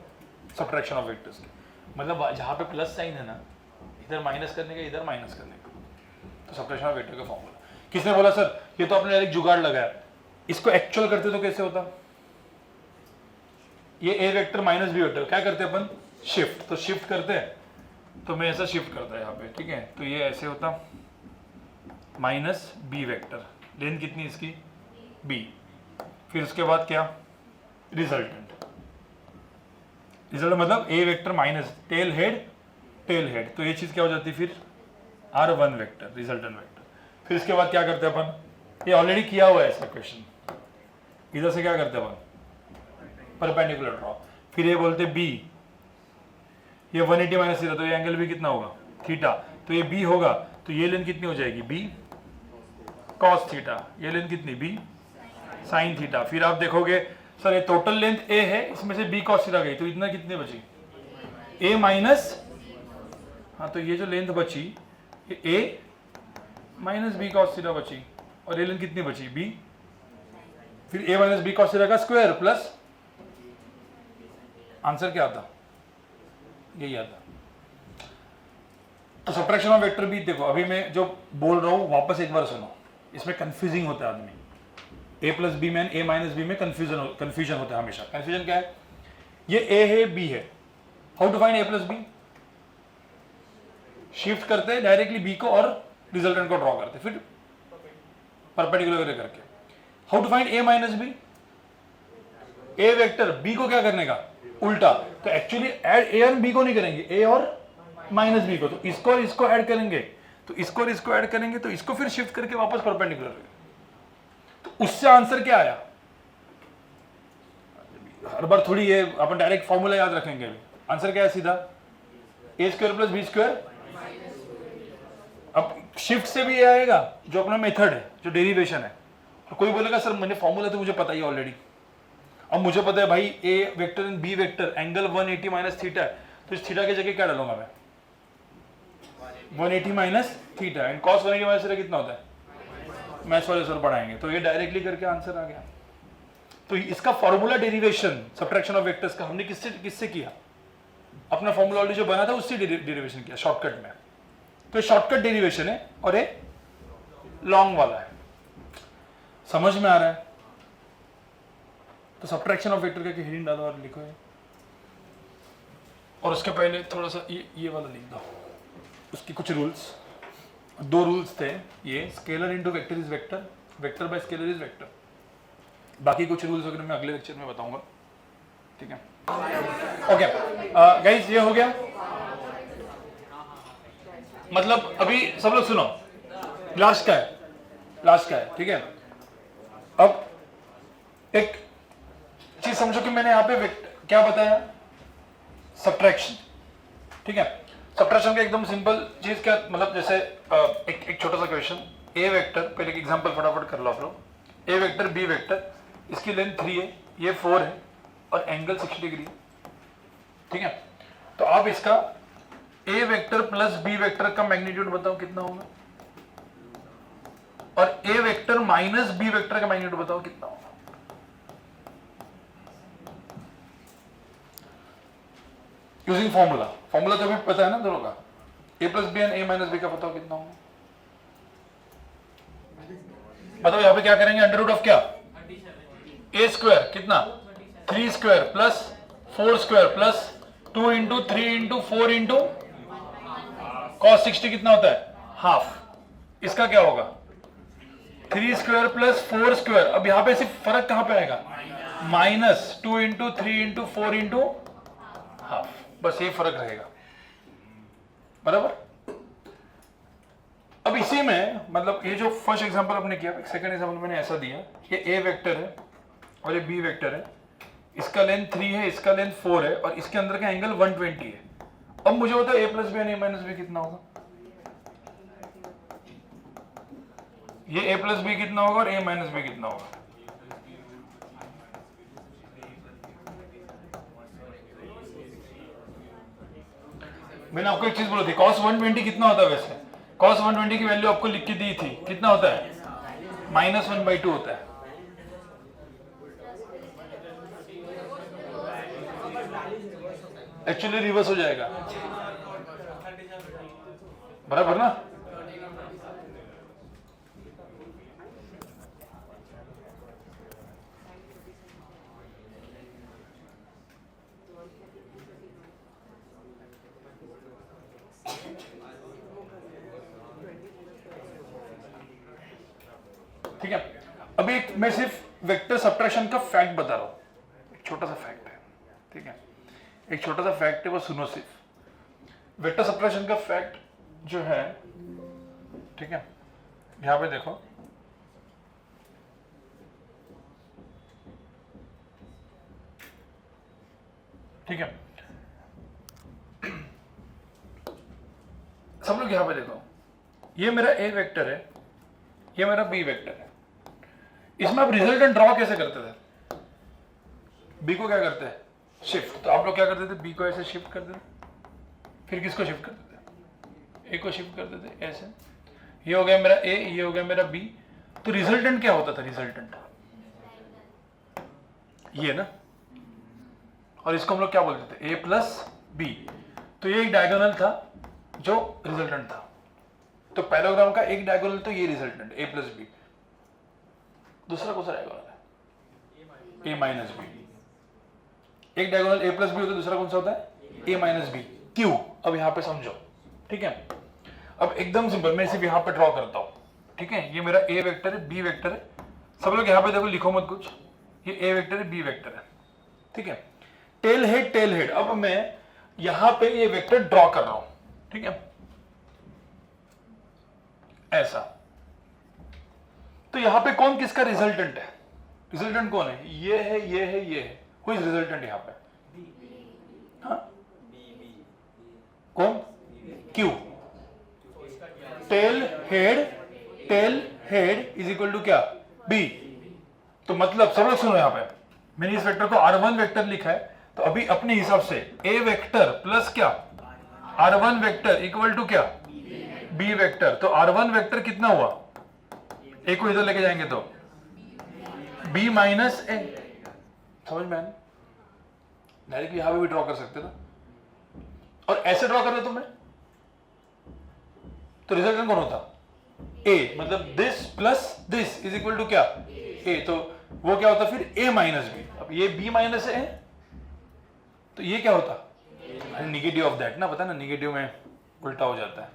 सब्ट्रैक्शन ऑफ वेक्टर्स के. मतलब जहां पे प्लस साइन है ना, इधर माइनस करने का, इधर माइनस करने का, तो सब्ट्रैक्शन ऑफ वेक्टर का फॉर्मूला. किसने बोला सर ये तो आपने डायरेक्ट जुगाड़ लगाया? इसको एक्चुअल करते तो कैसे होता? ये ए वेक्टर माइनस बी वेक्टर क्या करते अपन? शिफ्ट. तो शिफ्ट करते हैं, तो मैं ऐसा शिफ्ट करता है यहाँ पे. ठीक है, तो ये ऐसे होता माइनस बी वेक्टर. लेंथ कितनी इसकी? बी. फिर उसके बाद क्या? रिजल्टेंट. रिजल्ट मतलब ए वेक्टर माइनस टेल हेड. तो ये चीज क्या हो जाती है फिर? R1 vector, resultant vector. फिर इसके बाद क्या करते हैं अपन? ये ऑलरेडी किया हुआ है इसका क्वेश्चन. इधर से क्या करते हैं अपन? Perpendicular draw. फिर ये बोलते बी, ये 180 माइनस थीटा, तो ये एंगल भी कितना होगा? थीटा. तो ये बी होगा, तो ये लेंथ कितनी हो जाएगी? B cos theta. ये लेंथ कितनी? B sine theta. फिर आप देखोगे सर ये टोटल लेंथ ए है, इसमें से बी कॉस थीटा गई, तो इतना कितने बची? ए माइनस, हाँ तो ये जो लेंथ बची ये ए माइनस बी कॉस थीटा बची, और ये लेंथ कितनी बची? बी. फिर ए माइनस बी कॉस थीटा का स्क्वायर प्लस, आंसर क्या आता? यही आता. तो सब्ट्रैक्शन ऑफ वेक्टर भी देखो, अभी मैं जो बोल रहा हूं वापस एक बार सुनो, इसमें कंफ्यूजिंग होता है आदमी. ए प्लस बी में, ए माइनस बी में कंफ्यूजन होता है हमेशा. कंफ्यूजन क्या है? ये ए है, बी है, how to find A plus B? Shift करते हैं डायरेक्टली बी को और रिजल्टेंट को ड्रॉ करते, फिर परपेंडिकुलर करके. How to find A minus B? A vector B को क्या करने का? उल्टा. तो एक्चुअली ऐड ए और बी को नहीं करेंगे, ए और माइनस बी को. तो इसको और इसको ऐड करेंगे, तो इसको और इसको ऐड करेंगे, तो इसको फिर शिफ्ट करके वापस परपेंडिकुलर. तो उससे आंसर क्या आया? हर बार थोड़ी ये अपन डायरेक्ट फॉर्मूला याद रखेंगे. आंसर क्या है सीधा? ए स्क्वायर प्लस बी स्क्वायर. अब शिफ्ट से भी ये आएगा जो अपना मेथड है, जो डेरिवेशन है. तो कोई बोलेगा सर मैंने फॉर्मूला तो मुझे पता ही ऑलरेडी. अब मुझे पता है भाई A vector and B vector angle 180 minus theta है, तो इस थीटा की जगह क्या डालूंगा मैं 180 minus theta and cos 180 minus theta कितना होता है मैथ्स वाले सर पढ़ाएंगे तो ये डायरेक्टली करके आंसर आ गया। तो इसका formula derivation subtraction of vectors का हमने किससे किया अपना फॉर्मूला ऑलरेडी जो बना था उससे डेरिवेशन किया शॉर्टकट में। तो शॉर्टकट डेरिवेशन है और ये लॉन्ग वाला है समझ में आ रहा है। तो सब्ट्रैक्शन ऑफ वेक्टर का हेडिंग डालो और लिखो है और उसके पहले थोड़ा सा ये वाला लिख दो उसकी कुछ रूल्स 2 रूल्स थे ये scalar into vector is vector vector by scalar is vector बाकी कुछ रूल्स वगैरह मैं अगले लेक्चर में बताऊंगा ठीक है। ओके गाइस ये हो गया मतलब अभी सब लोग सुनो लास्ट का है ठीक है। अब एक चीज समझो कि मैंने यहाँ पे क्या बताया सब्ट्रैक्शन ठीक है। सब्ट्रैक्शन का एकदम सिंपल चीज क्या मतलब जैसे एक छोटा सा क्वेश्चन ए वेक्टर पहले एक एग्जांपल फटाफट कर लो आप लोग ए वेक्टर बी वेक्टर इसकी लेंथ 3 है ये 4 है और एंगल 60 डिग्री है ठीक है। तो आप इसका ए वेक्टर प्लस बी वेक्टर का मैग्नीट्यूड बताओ कितना होगा और ए वेक्टर माइनस बी वेक्टर का मैग्नीट्यूड बताओ कितना होगा। यूजिंग फॉर्मूला तो हमें पता है ना दोनों का A plus B and A minus B का बताओ कितना होगा बताओ। यहां पे क्या करेंगे अंडर रूट ऑफ क्या ए स्क्वायर कितना 3 square plus 4 square plus 2 into 3 into 4 into cos 60 कितना होता है हाफ। इसका क्या होगा 3 स्क्वायर प्लस 4 स्क्वायर। अब यहां पे सिर्फ फर्क कहां पे आएगा minus 2 into 3 into 4 into half बस ये फर्क रहेगा बराबर। अब इसी में मतलब ये जो फर्स्ट एग्जांपल अपने किया सेकंड एग्जांपल मैंने ऐसा दिया ये ए वेक्टर है और ये बी वेक्टर है इसका लेंथ 3 है इसका लेंथ 4 है और इसके अंदर का एंगल 120 है। अब मुझे बताओ A plus B and A minus B कितना होगा ये ए प्लस बी कितना होगा और ए माइनस बी कितना होगा। मैंने आपको एक चीज बोली थी cos 120 कितना होता है वैसे cos 120 की वैल्यू आपको लिख के दी थी कितना होता है -1/2 होता है। एक्चुअली रिवर्स हो जाएगा बराबर ना। ठीक है अभी मैं सिर्फ वेक्टर सब्ट्रैक्शन का फैक्ट बता रहा हूं एक छोटा सा फैक्ट है ठीक है एक छोटा सा फैक्ट है वो सुनो सिर्फ वेक्टर सब्ट्रैक्शन का फैक्ट जो है ठीक है। यहां पे देखो ठीक है सब लोग यहां पे देखो ये मेरा ए वेक्टर है ये मेरा बी वेक्टर है। इसमें आप रिजल्टेंट ड्रॉ कैसे करते थे बी को क्या करते हैं शिफ्ट तो आप लोग क्या करते थे बी को ऐसे शिफ्ट कर देते फिर किसको शिफ्ट करते थे ए को शिफ्ट कर देते ऐसे ये हो गया मेरा ए ये हो गया मेरा बी। तो रिजल्टेंट क्या होता था रिजल्टेंट ये ना और इसको हम लोग क्या बोलते थे ए प्लस बी। तो ये एक डायगोनल था जो रिजल्टेंट था तो पैराग्राम का एक डायगोनल तो ये रिजल्टेंट ए प्लस बी दूसरा कौन सा डायगोनल है ए माइनस बी। एक डायगोनल ए प्लस बी होता है दूसरा कौन सा होता है ए माइनस बी क्यों। अब यहां पे समझो ठीक है। अब एकदम सिंपल मैं सिर्फ यहां पे ड्रॉ करता हूं ठीक है। ये मेरा ए वेक्टर है बी वेक्टर है सब लोग यहां पे देखो लिखो मत कुछ ये ए वेक्टर है बी वेक्टर है ठीक है। टेल हेड अब मैं यहां पे ये वेक्टर ड्रॉ कर रहा हूं ठीक है ऐसा। तो यहां पे कौन किसका रिजल्टेंट है रिजल्टेंट कौन है ये है ये है ये है कोई रिजल्टेंट यहां पे हाँ कौन Q tail head is equal to क्या बी। तो मतलब सब लोग सुनो यहां पे मैंने इस वेक्टर को R1 वेक्टर लिखा है तो अभी अपने हिसाब से ए वेक्टर प्लस क्या r1 वेक्टर इक्वल टू क्या बी वेक्टर। तो r1 वेक्टर कितना हुआ, ए को इधर लेके जाएंगे तो b माइनस ए। समझ में आया? डायरेक्ट यहां पे भी ड्रॉ कर सकते ना, और ऐसे ड्रॉ कर रहे तो मैं, तो रिजल्टेंट कौन होता ए, मतलब this plus this is equal to क्या ए। तो वो क्या होता फिर a माइनस बी। अब ये b माइनस ए तो ये क्या होता निगेटिव ऑफ दैट ना, पता ना निगेटिव में उल्टा हो जाता है।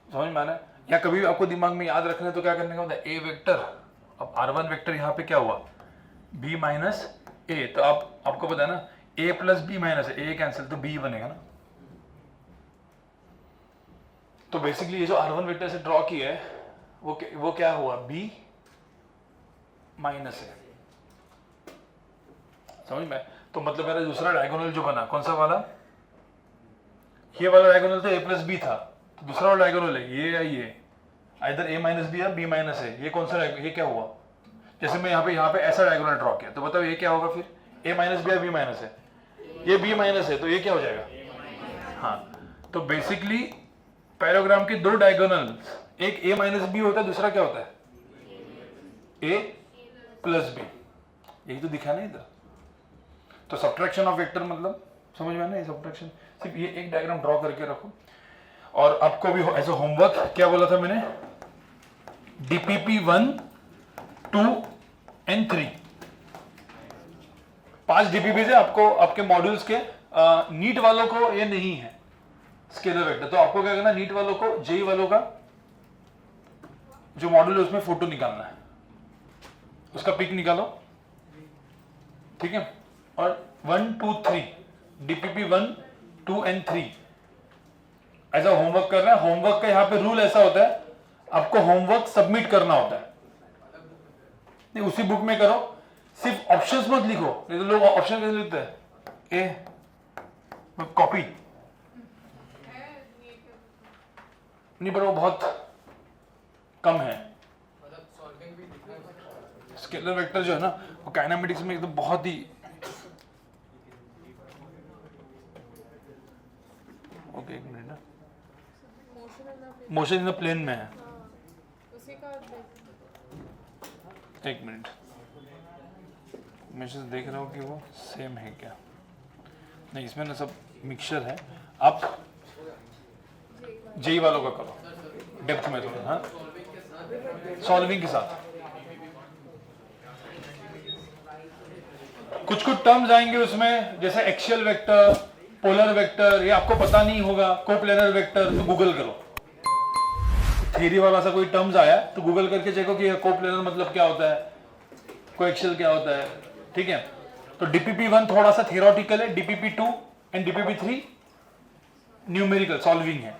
समझ में आना? या कभी भी आपको दिमाग में याद रखना है तो क्या करने का होता है, ए वेक्टर, अब r1 वेक्टर यहाँ पे क्या हुआ b माइनस ए। तो आपको पता है ना a plus B minus A cancel तो b बनेगा ना। तो बेसिकली ये जो r1 वेक्टर से ड्रॉ किया है वो क्या हुआ b माइनस है। समझ में? तो मतलब मेरा दूसरा डायगोनल जो बना कौन सा वाला, ये वाला डायगोनल तो a प्लस बी था, तो दूसरा वाला डायगोनल है ये या ये, आइदर a माइनस बी या b माइनस है। ये कौन सा, ये क्या हुआ, जैसे मैं यहाँ पे ऐसा डायगोनल ड्रॉ किया तो बताओ ये क्या होगा फिर, a माइनस बी या b माइनस है, ये b माइनस है तो ये क्या हो जाएगा। हाँ, तो बेसिकली पैराग्राम के दो डायगोनल, एक a माइनस बी होता है, दूसरा क्या होता है a प्लस बी, यही तो दिखा ना इधर। तो सब्ट्रैक्शन ऑफ वेक्टर मतलब समझ में आना, ये सब्ट्रैक्शन सिर्फ ये एक डायग्राम ड्रॉ करके रखो। और आपको भी एज ए होमवर्क क्या बोला था मैंने, DPP 1, 2 and 3, 5 DPP है आपको आपके मॉड्यूल्स के। नीट वालों को ये नहीं है स्केलर वेक्टर, तो आपको क्या करना, नीट वालों को जेई वालों का जो मॉड्यूल है उसमें फोटो निकालना है, उसका पिक निकालो, ठीक है। और 1, 2, 3 DPP 1, 2 and 3 ऐसा होमवर्क करना है। होमवर्क का यहाँ पे रूल ऐसा होता है, आपको होमवर्क सबमिट करना होता है, नहीं उसी बुक में करो, सिर्फ ऑप्शंस मत लिखो, नहीं तो लोग ऑप्शन कैसे लिखते हैं, ए कॉपी नहीं, पर वो बहुत कम है। स्केलर वेक्टर जो है ना वो काइनेमेटिक्स में एकदम बहुत ही ओके, एक मिनट ना, मोशन इन द प्लेन में है, एक मिनट मैं सिर्फ देख रहा हूँ कि वो सेम है क्या, नहीं इसमें ना सब मिक्सचर है। आप जेई वालों का करो डेप्थ में थोड़ा, हाँ सॉल्विंग के साथ कुछ टर्म्स आएंगे उसमें, जैसे एक्सियल वेक्टर, पोलर वेक्टर, ये आपको पता नहीं होगा, कोप्लेनर वेक्टर, तो गूगल करो। थ्योरी वाला सा कोई टर्म्स आया तो गूगल करके चेको कि कोप्लेनर मतलब क्या होता है, कोएक्सियल क्या होता है, ठीक है। तो DPP 1 थोड़ा सा थियोरेटिकल है, DPP 2 and DPP 3 numerical solving है।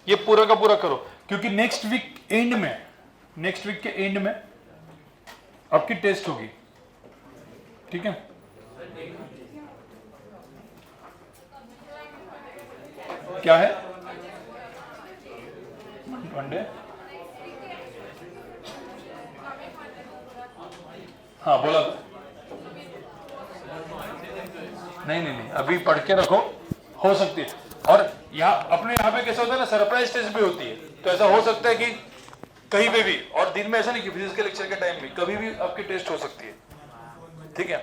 ये पूरा का पूरा करो, क्योंकि नेक्स्ट वीक के एंड में आपकी टेस्ट होगी, ठीक है। क्या है वनडे, हाँ बोला नहीं अभी पढ़ के रखो, हो सकती है। और अपने यहाँ पे कैसा होता है ना, सरप्राइज टेस्ट भी होती है, तो ऐसा हो सकता है कि कहीं पे भी, और दिन में ऐसा नहीं कि फिजिक्स के लेक्चर के टाइम भी, कभी भी आपकी टेस्ट हो सकती है, ठीक है।